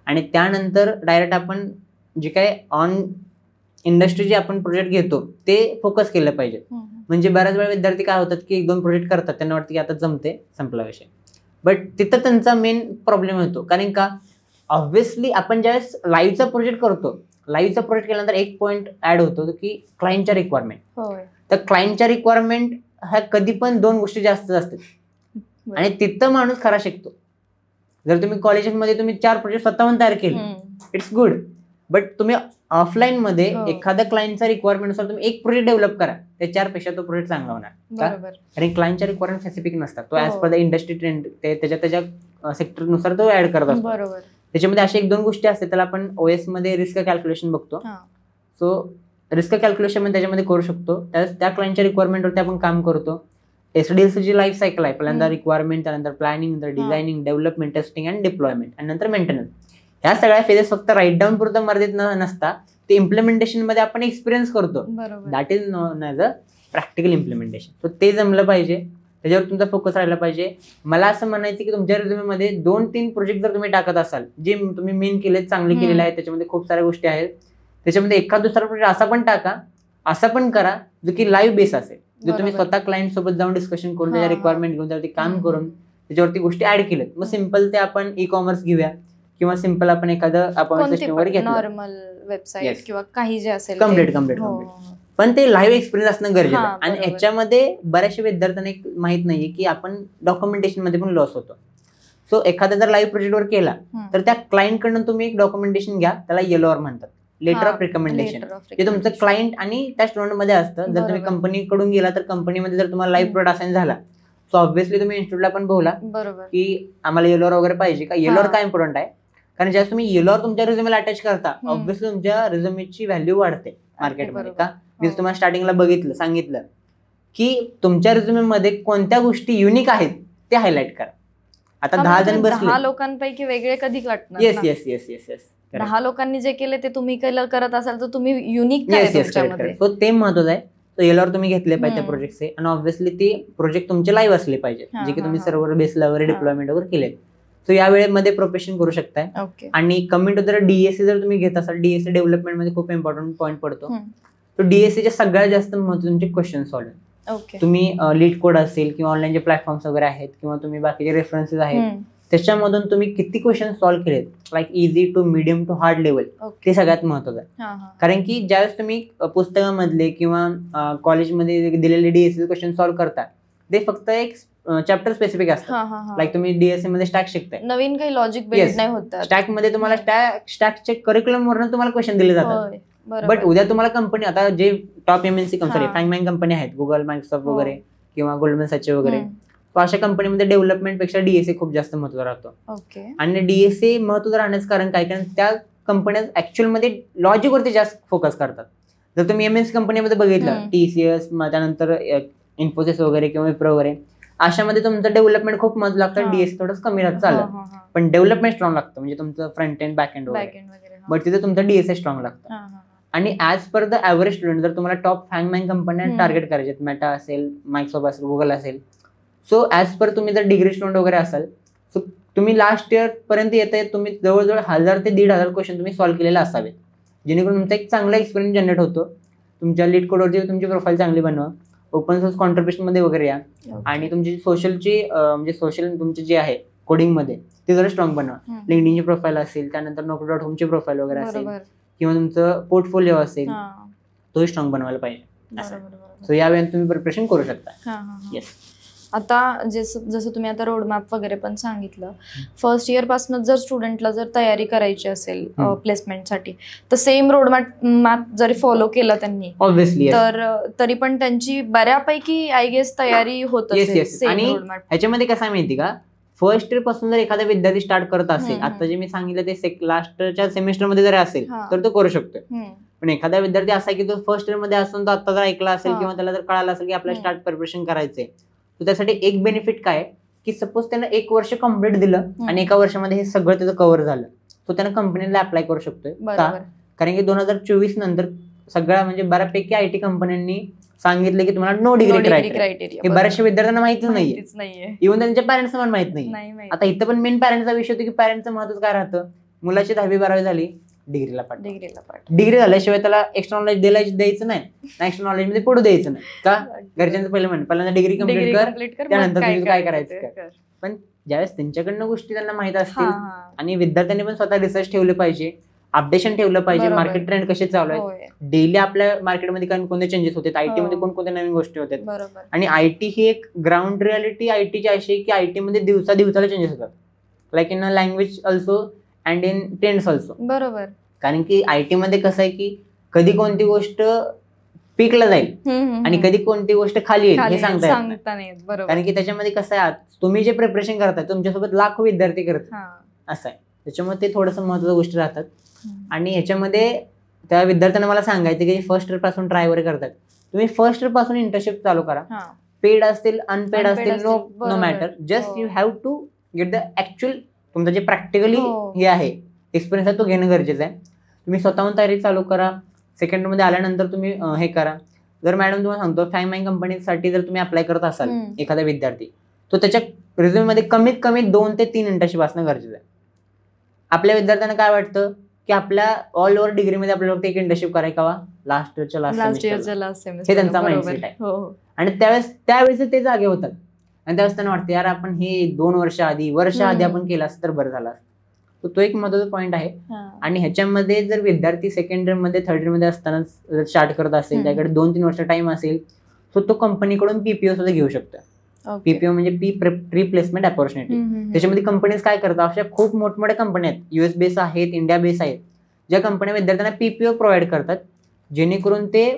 आणि त्यानंतर डायरेक्ट आपण जे काय ऑन इंडस्ट्री जे आपण प्रोजेक्ट घेतो ते फोकस केलं पाहिजे. म्हणजे बऱ्याच वेळा विद्यार्थी काय होतात की 1-2 प्रोजेक्ट करतात, त्यांना वाटतं की आता जमते, संपला विषय. बट तिथं त्यांचा मेन प्रॉब्लेम होतो. कारण का ऑब्व्हियसली आपण ज्यावेळेस लाईव्हचा प्रोजेक्ट करतो, लाईव्हचा प्रोजेक्ट केल्यानंतर एक पॉईंट ऍड होतो की क्लायंटच्या रिक्वायरमेंट. तर क्लायंटच्या रिक्वायरमेंट ह्या कधी पण 2 गोष्टी जास्त असतात आणि तिथं माणूस खरा शिकतो. जर तुम्ही कॉलेजेसमध्ये तुम्ही 4 प्रोजेक्ट स्वतःहून तयार केले इट्स गुड. बट तुम्ही ऑफलाईन मध्ये एखाद्या क्लायंटच्या रिक्वायरमेंटनुसार तुम्ही एक प्रोजेक्ट डेव्हलप करा, त्या 4 पेक्षा तो प्रोजेक्ट चांगला होणार. आणि क्लायंटच्या रिक्वायरमेंट स्पेसिफिक नसतात, तो as per the industry trend त्याच्या सेक्टरनुसार तो ऍड करत असतो. त्याच्यामध्ये अशा 1-2 गोष्टी असतात त्याला आपण OS मध्ये रिस्क कॅल्क्युलेशन बघतो. सो रिस्क कॅल्क्युलेशन मध्ये त्याच्यामध्ये करू शकतो. त्या क्लायंटच्या रिक्वायरमेंटवरती आपण काम करतो. SDLC ची लाईफ सायकल आहे, पहिल्यांदा रिक्वायरमेंट, त्यानंतर प्लॅनिंग, नंतर designing, development, testing and deployment आणि नंतर मेंटेनन्स. ह्या सगळ्या फेजेस फक्त राईट डाऊन पुरतं मर्यादित नसता, ते इम्प्लिमेंटेशन मध्ये आपण एक्सपिरियन्स करतो. That is non as a practical implementation. So ते जमलं पाहिजे, त्याच्यावर तुमचा फोकस राहिला पाहिजे. मला असं म्हणायचं की तुमच्या रिझ्यूममध्ये 2-3 प्रोजेक्ट जर तुम्ही टाकत असाल जे तुम्ही मेन केले, चांगले केलेले आहेत, त्याच्यामध्ये खूप साऱ्या गोष्टी आहेत, त्याच्यामध्ये एखाद दुसरा प्रोजेक्ट असा पण टाका, असा पण करा जो की लाईव्ह बेस असेल, जो तुम्ही स्वतः क्लायंट सोबत जाऊन डिस्कशन करून त्याच्या रिक्वायरमेंट घेऊन त्यावरती काम करून त्याच्यावरती गोष्टी ऍड केल्यात. मग सिम्पल ते आपण ई-कॉमर्स घेऊया किंवा सिम्पल आपण एखादं अपॉइंट सिस्टम वगैरे घेतलं, नॉर्मल वेबसाईट किंवा काही जे असेल कम्प्लीट. पण ते लाईव्ह एक्सपिरियन्स असणं गरजेचं आहे. आणि ह्याच्यामध्ये बऱ्याचशा विद्यार्थ्यांना एक माहित नाहीये की आपण डॉक्युमेंटेशन मध्ये पण लॉस होतो. सो एखादा जर लाईव्ह प्रोजेक्टवर केला तर त्या क्लायंट कडून तुम्ही एक डॉक्युमेंटेशन घ्या, त्याला येलोवर म्हणतात, लेटर ऑफ रिकमेंडेशन. ते तुमचं क्लायंट आणि त्या स्टुडंट मध्ये असतं. जर तुम्ही कंपनीकडून गेला तर कंपनीमध्ये जर तुम्हाला लाईव्ह प्रोजेक्ट असाइन झाला सो ऑब्व्हियसली तुम्ही इन्स्टिट्यूटला पण बोला की आम्हाला येलोवर वगैरे पाहिजे का. येलोवर काय इम्पॉर्टंट आहे, कारण ज्यावेळेस तुम्ही येलोवर तुमच्या रिझ्यूमला अटॅच करता ऑब्व्हियसली तुमच्या रिझ्यूमची व्हॅल्यू वाढते मार्केटमध्ये. का मी तुम्हाला स्टार्टिंगला सांगितलं की तुमच्या रिझ्यूममध्ये कोणत्या गोष्टी युनिक आहेत ते हायलाइट करा. आता 10 जण बसले, 10 लोकांपैकी वेगळे कधी वाटणार. येस 10 लोकांनी जे केले ते तुम्ही करत असाल तर तुम्ही युनिक काय तुमच्यामध्ये. सो ते महत्वाचं आहे. तो येलोवर तुम्ही घेतले पाहिजे त्या प्रोजेक्टचे आणि ऑब्व्हियसली ते प्रोजेक्ट तुमचे लाईव्ह असले पाहिजे, जे की तुम्ही सर्व्हर बेसला वगैरे डिप्लॉयमेंट वगैरे केले. सो या वेळेमध्ये प्रोफेशन करू शकताय. आणि कमिंग टू जर DSC जर तुम्ही घेत असाल, DSC डेव्हलपमेंट मध्ये खूप इम्पॉर्टंट पॉईंट पडतो. तो DSCच्या सगळ्यात जास्त महत्व तुमचे क्वेश्चन सॉल्व्ह. तुम्ही लीड कोड असेल किंवा ऑनलाईन जे प्लॅटफॉर्म्स वगैरे आहेत किंवा तुम्ही बाकीचे रेफरन्सेस आहेत त्याच्यामधून तुम्ही किती क्वेश्चन सॉल्व्ह केलेत, like easy to medium to hard level, ते सगळ्यात महत्वाचं आहे. कारण की ज्यावेळेस तुम्ही पुस्तकामधले किंवा कॉलेजमध्ये दिलेले DSC क्वेश्चन सॉल्व्ह करता ते फक्त एक चॅप्टर स्पेसिफिक असतं. लाईक तुम्ही DSC मध्ये स्टॅक शिकताय, नवीन काही लॉजिक बेस्ड नाही होत. स्टॅक मध्ये तुम्हाला स्टॅकचे करिक्युलम वरून तुम्हाला क्वेश्चन दिले जातात. बट उद्या तुम्हाला कंपनी, आता जे टॉप MNC कंपनी कंपनी आहेत, गुगल, मायक्रोसॉफ्ट वगैरे किंवा गोल्डमॅन सॅच वगैरे, तो अशा कंपनीमध्ये डेव्हलपमेंटपेक्षा डीएसए खूप जास्त महत्व राहतो. ओके. आणि डीएसए महत्व राहण्याचं कारण काय, कारण त्या कंपन्या ऍक्च्युअल मध्ये लॉजिक वरती जास्त फोकस करतात. जर तुम्ही एमएनसी कंपनीमध्ये बघितलं, टीसीएस, त्यानंतर इन्फोसिस वगैरे किंवा विप्रो वगैरे, अशामध्ये तुमचं डेव्हलपमेंट खूप महत्व लागतं, डीएसए थोडंच कमी राहतं, चालत, पण डेव्हलपमेंट स्ट्रॉंग लागतं, म्हणजे तुमचं फ्रंट एंड बॅक एंड वगैरे, बट तिथे तुमचं डीएसए स्ट्रॉंग लागतं. आणि as per the average student जर तुम्हाला टॉप फॅंगमॅन कंपन्या टार्गेट करायचे, मेटा असेल, मायक्रोसॉफ्ट असेल, गुगल असेल, सो ऍज पर तुम्ही जर डिग्री स्टुडंट वगैरे असाल, सो तुम्ही लास्ट इयर पर्यंत येते, तुम्ही जवळजवळ 1000 ते 1500 क्वेश्चन तुम्ही सॉल्व्ह केलेले असावेत, जेणेकरून तुमचा एक चांगला एक्सपिरियन्स जनरेट होतो. तुमच्या लीड कोडवरती तुमची प्रोफाईल चांगली बनवा, ओपन सोर्स कॉन्ट्रीब्युशन मध्ये वगैरे या, आणि तुमची सोशलची म्हणजे सोशल तुमची जे आहे कोडिंग मध्ये ते जरा स्ट्रॉंग बनवा. लिंक्डइनची प्रोफाईल असेल, त्यानंतर Naukri.com प्रोफाईल वगैरे असेल, किंवा तुमचं पोर्टफोलिओ असेल, तोही स्ट्रॉंग बनवायला पाहिजे. सो या वेळेला तुम्ही प्रिपरेशन करू शकता. येस. आता जसं तुम्ही आता रोडमॅप वगैरे पण सांगितलं, फर्स्ट इयर पासून जर स्टुडंटला जर तयारी करायची असेल प्लेसमेंटसाठी, तर सेम रोडमॅप जरी फॉलो केलं त्यांनी ऑब्व्हियसली, तर तरी पण त्यांची बऱ्यापैकी आय गेस तयारी होत असेल. आणि ह्याच्यामध्ये कसं माहिती का, फर्स्ट इयर पासून जर एखादा विद्यार्थी स्टार्ट करत असेल, आता जे मी सांगितलं ते लास्टच्या सेमिस्टर मध्ये जरी असेल तर तो करू शकतोय. पण एखादा विद्यार्थी असा की तो फर्स्ट इयर मध्ये असून तो आता जर ऐकला असेल किंवा त्याला जर कळालं असेल की आपल्याला स्टार्ट प्रिपरेशन करायचंय, तर त्यासाठी एक बेनिफिट काय की सपोज त्यानं 1 वर्ष कम्प्लीट दिलं आणि 1 वर्षामध्ये हे सगळं त्याचं कव्हर झालं, तो त्यानं कंपनीला अप्लाय करू शकतोय. का? कारण की 2024 नंतर सगळ्या म्हणजे बऱ्यापैकी आयटी कंपन्यांनी सांगितलं की तुम्हाला नो डिग्री क्रायटेरिया. हे बऱ्याचशा विद्यार्थ्यांना माहितीच नाहीये, इव्हन त्यांच्या पॅरेंट्सना पण माहित नाही. आता इथं पण मेन पॅरेंट्सचा विषय होतो की पॅरेंट्सचं महत्व काय राहतं, मुलाची 10वी 12वी झाली, डिग्रीला पाठ, डिग्री झाल्याशिवाय त्याला एक्स्ट्रा नॉलेज द्यायचं नाही, एक्स्ट्रा नॉलेज मध्ये पडू द्यायचं नाही. का? घरच्यांचं पहिल्यांदा डिग्री कम्प्लीट कर, त्यानंतर तुझं काय करायचं कर. पण ज्यावेळेस त्यांच्याकडनं गोष्टी त्यांना माहित असतील, आणि विद्यार्थ्यांनी पण स्वतः रिसर्च ठेवलं पाहिजे, अपडेशन ठेवलं पाहिजे, मार्केट ट्रेंड कसे चालू आहेत, डेली आपल्या मार्केटमध्ये कोणते चेंजेस होतात, आयटी मध्ये कोणकोणत्या नवीन गोष्टी होतात. आणि आयटी ही एक ग्राउंड रियालिटी आयटीची अशी आहे की आयटी मध्ये दिवसाला चेंजेस होतात, like in language also and in trends also. बरोबर. कारण की आयटी मध्ये कसं आहे की कधी कोणती गोष्ट पीकला जाईल आणि कधी कोणती गोष्ट खाली येईल हे सांगता येत. कारण की त्याच्यामध्ये कसं आहे, तुम्ही जे प्रिपरेशन करताय तुमच्यासोबत लाखो विद्यार्थी करतात, असं आहे. त्याच्यामुळे ते थोडंसं महत्त्वाच्या गोष्टी राहतात. आणि ह्याच्यामध्ये त्या विद्यार्थ्यांना मला सांगायचं की फर्स्ट इयर पासून ट्राय वगैरे करतात, तुम्ही फर्स्ट इयर पासून इंटर्नशिप चालू करा, पेड असतील अनपेड असतील no matter, just you have to get the actual तुमचं जे प्रॅक्टिकली हे आहे एक्सपिरियन्स आहे तो घेणं गरजेचं आहे. तुम्ही स्वतःहून तयारी चालू करा. सेकंड मध्ये आल्यानंतर तुम्ही हे करा. जर मॅडम तुम्हाला सांगतो फॅंगमॅन कंपनीसाठी जर तुम्ही अप्लाय करत असाल एखादा विद्यार्थी, तो त्याच्या रिझ्यूम मध्ये कमीत कमी 2 ते 3 इंटर्नशिप असणं गरजेचं आहे. आपल्या विद्यार्थ्यांना काय वाटतं की आपल्या ऑल ओव्हर डिग्रीमध्ये आपल्याला फक्त एक इंटर्नशिप करायची का, लास्ट इयरच्या लास्ट सेमिस्टर, हे त्यांचा माइंडसेट आहे. आणि त्यावेळेस ते जागे होतात आणि त्यावेळेस त्यांना वाटतं यार आपण हे 2 वर्ष आधी आपण केलं असतं तर बरं झालं असतं. तो एक महत्वाचा पॉईंट आहे. आणि ह्याच्यामध्ये जर विद्यार्थी सेकंड इयर मध्ये थर्ड इयर मध्ये असताना जर स्टार्ट करत असेल, त्याकडे 2-3 वर्ष टाइम असेल, तो कंपनीकडून पीपीओ सुद्धा घेऊ शकतो. पीपीओ म्हणजे प्री प्लेसमेंट अपॉर्च्युनिटी. त्याच्यामध्ये कंपनीज काय करतात, अशा खूप मोठमोठ्या कंपन्या आहेत, US बेस आहेत, इंडिया बेस आहेत, ज्या कंपन्या विद्यार्थ्यांना पीपीओ प्रोव्हाइड करतात, जेणेकरून ते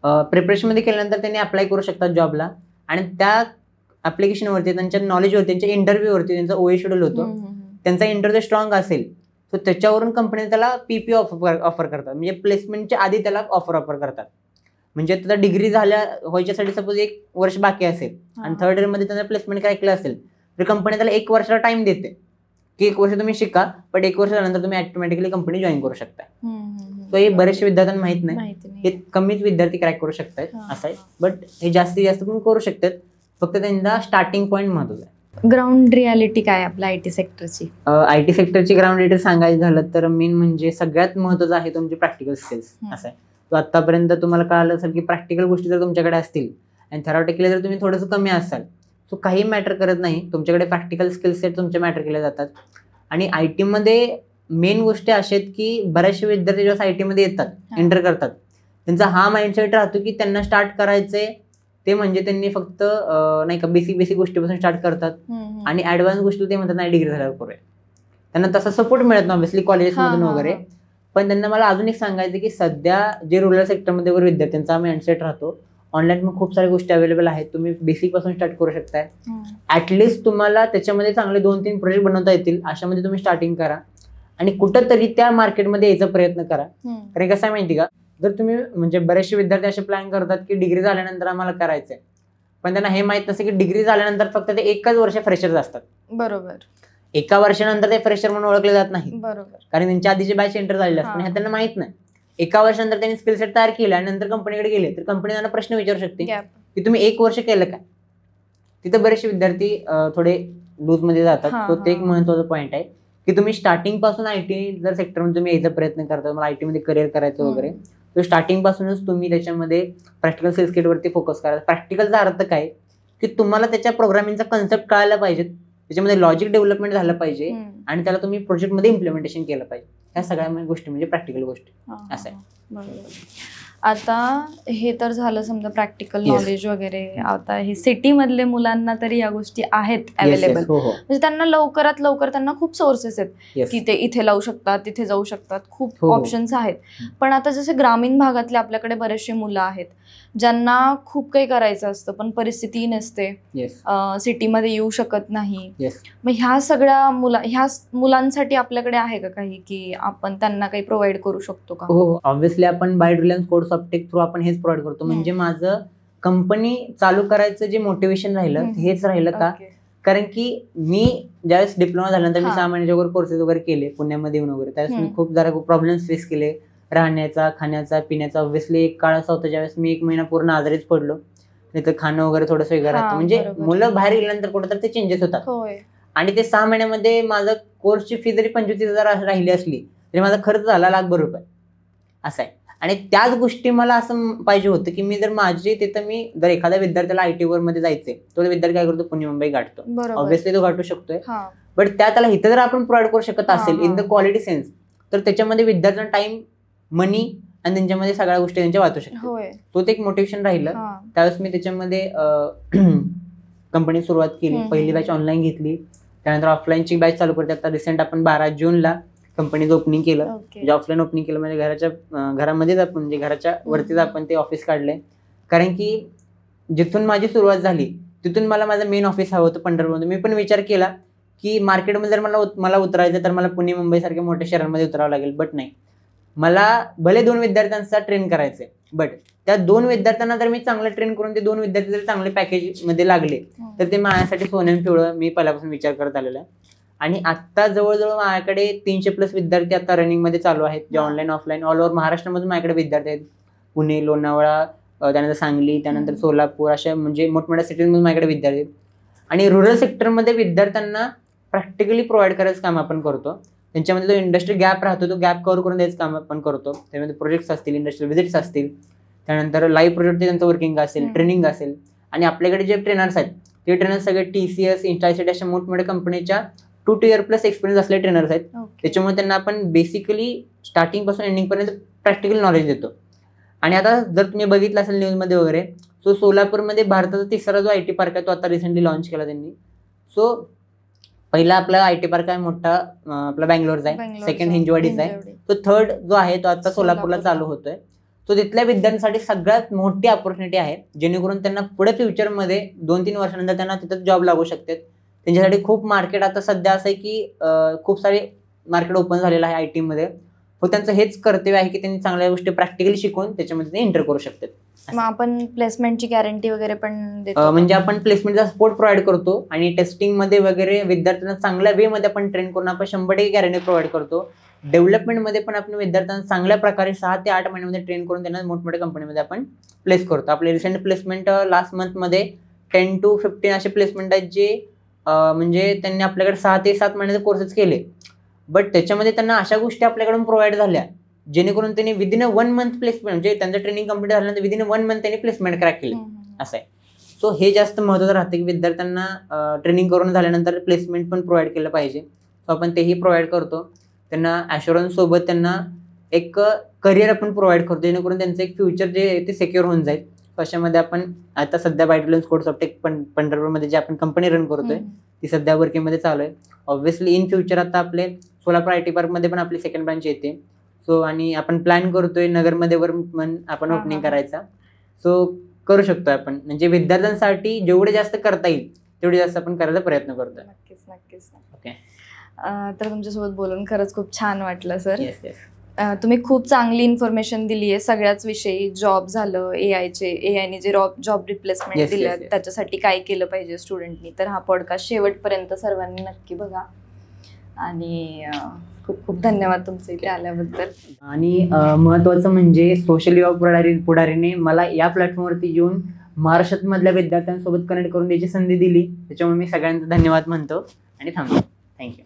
प्रिपरेशन मध्ये केल्यानंतर त्यांनी अप्लाय करू शकतात जॉबला. आणि त्या ऍप्लिकेशनवरती, त्यांच्या नॉलेजवरती, त्यांच्या इंटरव्ह्यूवरती त्यांचा ओए शेड्यूल होतो. त्यांचा इंटरव्ह्यू स्ट्रॉंग असेल तर त्याच्यावरून कंपनी त्याला पीपीओ ऑफर करतात, म्हणजे प्लेसमेंटच्या आधी त्याला ऑफर करतात. म्हणजे त्याचा डिग्री व्हायच्यासाठी सपोज 1 वर्ष बाकी असेल आणि थर्ड इयर मध्ये त्यांना प्लेसमेंट करायचं असेल तर कंपनी त्याला 1 वर्षाला टाइम देते की 1 वर्ष तुम्ही शिका, पण 1 वर्ष झाल्यानंतर तुम्ही ऑटोमॅटिकली कंपनी जॉईन करू शकता. तो हे बरेचसे विद्यार्थ्यांना माहित नाही, हे कमीच विद्यार्थी क्रॅक करू शकतात असं आहे. बट हे जास्तीत जास्त पण करू शकतात, फक्त त्यांचा स्टार्टिंग पॉईंट महत्वाचा आहे. ग्राउंड रियालिटी काय आपल्या आयटी सेक्टरची? आयटी सेक्टरची ग्राउंड रियालिटी सांगायचं झालं तर मेन म्हणजे सगळ्यात महत्वाचं आहे तुमचे प्रॅक्टिकल स्किल्स. असं आहे, तो आतापर्यंत तुम्हाला कळालं असेल की प्रॅक्टिकल गोष्टी जर तुमच्याकडे असतील आणि थेरॉटिकली जर तुम्ही थोडंसं कमी असाल तो काही मॅटर करत नाही, तुमच्याकडे प्रॅक्टिकल स्किल्स सेट तुमचे मॅटर केले जातात. आणि आयटी मध्ये मेन गोष्टी अशा आहेत की बऱ्याचशे विद्यार्थी जेव्हा आयटी मध्ये येतात, एंटर करतात, त्यांचा हा माइंडसेट राहतो की त्यांना स्टार्ट करायचंय ते म्हणजे त्यांनी फक्त नाही का बेसिक गोष्टीपासून स्टार्ट करतात आणि ऍडव्हान्स गोष्टी ते म्हणतात नाही डिग्री झाल्यावर करूया. त्यांना तसा सपोर्ट मिळत नाही ऑब्व्हियसली कॉलेजेसमधून वगैरे. पण त्यांना मला अजून एक सांगायचं की सध्या जे रुरल सेक्टरमध्ये वगैरे विद्यार्थ्यांचा माइंडसेट राहतो ऑनलाईन पण खूप साऱ्या गोष्टी अवेलेबल आहेत. तुम्ही बेसिक पासून स्टार्ट करू शकताय. ऍटलिस्ट तुम्हाला त्याच्यामध्ये चांगले 2-3 प्रोजेक्ट बनवता येतील अशामध्ये तुम्ही स्टार्टिंग करा आणि कुठंतरी त्या मार्केटमध्ये यायचा प्रयत्न करा. कारण कसं आहे माहिती का, जर तुम्ही म्हणजे बरेचसे विद्यार्थी असे प्लॅन करतात की डिग्री झाल्यानंतर आम्हाला करायचंय, पण त्यांना हे माहित नसतं की डिग्री झाल्यानंतर फक्त ते 1च वर्ष फ्रेशर्स असतात. बरोबर. 1 वर्षानंतर ते फ्रेशर म्हणून ओळखले जात नाही, बरोबर. कारण त्यांच्या आधीचे बॅच एंटर झालेले असतात. हे त्यांना माहित नाही. 1 वर्षानंतर त्यांनी स्किल सेट तयार केला आणि नंतर कंपनीकडे गेले तर कंपनी त्यांना प्रश्न विचारू शकते की तुम्ही 1 वर्ष केलं काय. तिथं बरेचसे विद्यार्थी थोडे लूज मध्ये जातात. तो ते एक महत्वाचा पॉईंट आहे की तुम्ही स्टार्टिंग पासून आयटी जर सेक्टरमध्ये तुम्ही यायचा प्रयत्न करता, मला आयटी मध्ये करिअर करायचं वगैरे, तर स्टार्टिंग पासूनच तुम्ही त्याच्यामध्ये प्रॅक्टिकल स्किल्स वरती फोकस करा. प्रॅक्टिकलचा अर्थ काय की तुम्हाला त्याच्या प्रोग्रामिंगचा कन्सेप्ट कळायला पाहिजे, त्याच्यामध्ये लॉजिक डेव्हलपमेंट झालं पाहिजे आणि त्याला तुम्ही प्रोजेक्टमध्ये इम्प्लिमेंटेशन केलं पाहिजे. ह्या सगळ्या गोष्टी म्हणजे प्रॅक्टिकल गोष्टी असं आहे. बरोबर. आता हे तर झालं समजा प्रॅक्टिकल नॉलेज वगैरे. आता हे सिटी मधले मुलांना तरी या गोष्टी आहेत अवेलेबल, म्हणजे त्यांना लवकरात लवकर त्यांना खूप सोर्सेस आहेत की ते इथे लावू शकतात, तिथे जाऊ शकतात, खूप ऑप्शन्स आहेत. पण आता जसे ग्रामीण भागातले आपल्याकडे बरेचसे मुलं आहेत ज्यांना खूप काही करायचं असतं पण परिस्थिती नसते, सिटीमध्ये येऊ शकत नाही. मग ह्या सगळ्या मुलांसाठी आपल्याकडे आहे का काही की आपण त्यांना काही प्रोव्हाइड करू शकतो का? हो, ऑब्व्हियसली आपण byte Reliance course Softech through आपण हेच प्रोव्हाइड करतो. म्हणजे माझं कंपनी चालू करायचं जे मोटिवेशन राहिलं हेच राहिलं का, कारण की मी ज्यावेळेस डिप्लोमा झाल्यानंतर मी 6 महिन्याच्या वगैरे कोर्सेस वगैरे केले पुण्यामध्ये येऊन वगैरे, त्यावेळेस मी खूप जरा प्रॉब्लेम्स फेस केले, राहण्याचा, खाण्याचा, पिण्याचा. ऑब्व्हियसली एक काळ असा होता ज्यावेळेस मी 1 महिना पूर्ण आजारीच पडलो, नाही तर खाणं वगैरे थोडंसं वेगळं राहतं. म्हणजे मुलं बाहेर गेल्यानंतर कुठेतरी ते चेंजेस होतात. आणि ते 6 महिन्यामध्ये माझं कोर्सची फी जरी 25,000 राहिली असली तरी माझा खर्च झाला ₹1,00,000 असा आहे. आणि त्याच गोष्टी मला असं पाहिजे होतं की मी जर माझी तिथं मी जर एखाद्या विद्यार्थ्याला आयटी मध्ये जायचंय, तो विद्यार्थी काय करतो, पुणे मुंबई गाठतो. ऑब्व्हियसली तो गाठू शकतोय, बट त्याला इथं जर आपण प्रोव्हाइड करू शकत असेल इन द क्वालिटी सेन्स, तर त्याच्यामध्ये विद्यार्थ्यांना टाइम, मनी आणि त्यांच्यामध्ये सगळ्या गोष्टी त्यांच्या वाचू शकतात. तो एक मोटिवेशन राहिलं. त्यावेळेस मी त्याच्यामध्ये कंपनी सुरुवात केली. पहिली बॅच ऑनलाईन घेतली, त्यानंतर ऑफलाईनची बॅच चालू करते. आता रिसेंट आपण 12 जूनला कंपनीचं ओपनिंग केलं. म्हणजे ऑफलाईन ओपनिंग केलं म्हणजे घरामध्येच आपण म्हणजे घराच्या वरतीच आपण ते ऑफिस काढलंय. कारण की जिथून माझी सुरुवात झाली तिथून मला माझं मेन ऑफिस हवं होतं पंढरपूरमध्ये. मी पण विचार केला की मार्केटमध्ये जर मला उतरायचं तर मला पुणे मुंबई सारख्या मोठ्या शहरांमध्ये उतरावं लागेल, बट नाही, मला भले 2 विद्यार्थ्यांचा ट्रेन करायचंय, बट त्या 2 विद्यार्थ्यांना जर मी चांगलं ट्रेन करून ते 2 विद्यार्थी जर चांगले पॅकेज मध्ये लागले तर ते माझ्यासाठी सोन्यानं पिवळं मी पहिल्यापासून विचार करत आलेला आहे. आणि आता जवळजवळ माझ्याकडे 300+ विद्यार्थी आता रनिंग मध्ये चालू आहेत, जे ऑनलाईन ऑफलाईन ऑल ओव्हर महाराष्ट्रामधून माझ्याकडे विद्यार्थी आहेत. पुणे, लोणावळा, त्यानंतर सांगली, त्यानंतर सोलापूर, अशा म्हणजे मोठमोठ्या सिटीजमधून माझ्याकडे विद्यार्थी आहेत. आणि रुरल सेक्टरमध्ये विद्यार्थ्यांना प्रॅक्टिकली प्रोव्हाइड करायचं काम आपण करतो. त्यांच्यामध्ये जो इंडस्ट्री गॅप राहतो तो गॅप कव्हर करून द्यायचं काम आपण करतो. त्यामध्ये प्रोजेक्ट्स असतील, इंडस्ट्रियल व्हिजिट्स असतील, त्यानंतर लाईव्ह प्रोजेक्टचे त्यांचं वर्किंग असेल, ट्रेनिंग असेल. आणि आपल्याकडे जे ट्रेनर्स आहेत ते ट्रेनर्स सगळे TCS, इंस्टासिटी अशा मोठमोठ्या कंपनीच्या 2 year+ एक्सपिरियन्स असलेले ट्रेनर्स आहेत. त्याच्यामुळे त्यांना आपण बेसिकली स्टार्टिंग पासून एंडिंग पर्यंत प्रॅक्टिकल नॉलेज देतो. आणि आता जर तुम्ही बघितलं असेल न्यूजमध्ये वगैरे, सो सोलापूरमध्ये भारताचा 3रा जो IT पार्क आहे तो आता रिसेंटली लॉन्च केला त्यांनी. सो पहिला आपला IT पार्क आहे मोठा आपला बँगलोरचा आहे, सेकंड हिंजवाडीचा आहे, तो 3rd जो आहे तो आता सोलापूरला चालू होतोय. तो तिथल्या विद्यार्थ्यांसाठी सगळ्यात मोठी ऑपॉर्च्युनिटी आहे, जेणेकरून त्यांना पुढे फ्युचरमध्ये 2-3 वर्षानंतर त्यांना तिथं जॉब लागू शकतात. त्यांच्यासाठी खूप मार्केट आता सध्या असं आहे की खूप सारे मार्केट ओपन झालेलं आहे IT मध्ये. मग त्यांचं हेच कर्तव्य आहे की त्यांनी चांगल्या गोष्टी प्रॅक्टिकली शिकून त्याच्यामध्ये ते एंटर करू शकतात. मग आपण प्लेसमेंटची गॅरंटी वगैरे पण देतो? म्हणजे आपण प्लेसमेंटचा सपोर्ट प्रोव्हाइड करतो आणि टेस्टिंग मध्ये वगैरे विद्यार्थ्यांना चांगल्या वे मध्ये आपण ट्रेन करून आपण 100% गॅरंटी प्रोव्हाइड करतो. डेव्हलपमेंटमध्ये पण आपण विद्यार्थ्यांना चांगल्या प्रकारे 6 ते 8 महिन्यामध्ये ट्रेन करून त्यांना मोठमोठ्या कंपनीमध्ये आपण प्लेस करतो. आपले रिसेंट प्लेसमेंट लास्ट मंथमध्ये 10 to 15 असे प्लेसमेंट आहेत जे म्हणजे त्यांनी आपल्याकडे 6 ते 7 महिन्याचे कोर्सेस केले, बट त्याच्यामध्ये त्यांना अशा गोष्टी आपल्याकडून प्रोव्हाइड झाल्या जेणेकरून त्यांनी विदिन 1 month प्लेसमेंट, म्हणजे त्यांचं ट्रेनिंग कंप्लीट झाल्यानंतर विदिन 1 month त्यांनी प्लेसमेंट क्रॅक केली. असं आहे. सो हे जास्त महत्त्वाचं राहतं की विद्यार्थ्यांना ट्रेनिंग करून झाल्यानंतर प्लेसमेंट पण प्रोव्हाइड केलं पाहिजे. सो आपण तेही प्रोव्हाइड करतो. त्यांना ॲश्युरन्स सोबत त्यांना एक करिअर आपण प्रोव्हाइड करतो जेणेकरून त्यांचं एक फ्युचर जे आहे ते सिक्युअर होऊन जाईल. अशामध्ये आपण आता सध्या बाईट रिलायन्स कोर्स सॉफ्टेक पंढरपूरमध्ये जे आपण कंपनी रन करतोय ती सध्या वर्किंगमध्ये चालू आहे. ऑब्व्हियसली इन फ्युचर आता आपले सोलापूर IT पार्कमध्ये पण आपली सेकंड ब्रांच येते. सो आणि आपण प्लॅन करतोय नगरमध्ये आपण ओपनिंग करायचा. सो करू शकतो आपण. म्हणजे विद्यार्थ्यांसाठी जेवढे जास्त करता येईल तेवढे जास्त आपण करायचा प्रयत्न करतोय. नक्कीच. ओके. तर तुमच्यासोबत बोलून खरंच खूप छान वाटलं सर. येस. तुम्ही खूप चांगली इन्फॉर्मेशन दिली आहे सगळ्याच विषयी. जॉब झालं, एआयने जे जॉब रिप्लेसमेंट दिल्या त्याच्यासाठी काय केलं पाहिजे स्टुडंटनी. तर हा पॉडकास्ट शेवटपर्यंत सर्वांनी नक्की बघा. आणि खूप खूप धन्यवाद तुमचे इथे आल्याबद्दल. आणि महत्वाचं म्हणजे सोशल युवा पुढारीने मला या प्लॅटफॉर्मवरती येऊन महाराष्ट्रात मधल्या विद्यार्थ्यांसोबत कनेक्ट करून द्यायची संधी दिली. त्याच्यामुळे मी सगळ्यांचा धन्यवाद म्हणतो आणि थांबतो. थँक्यू.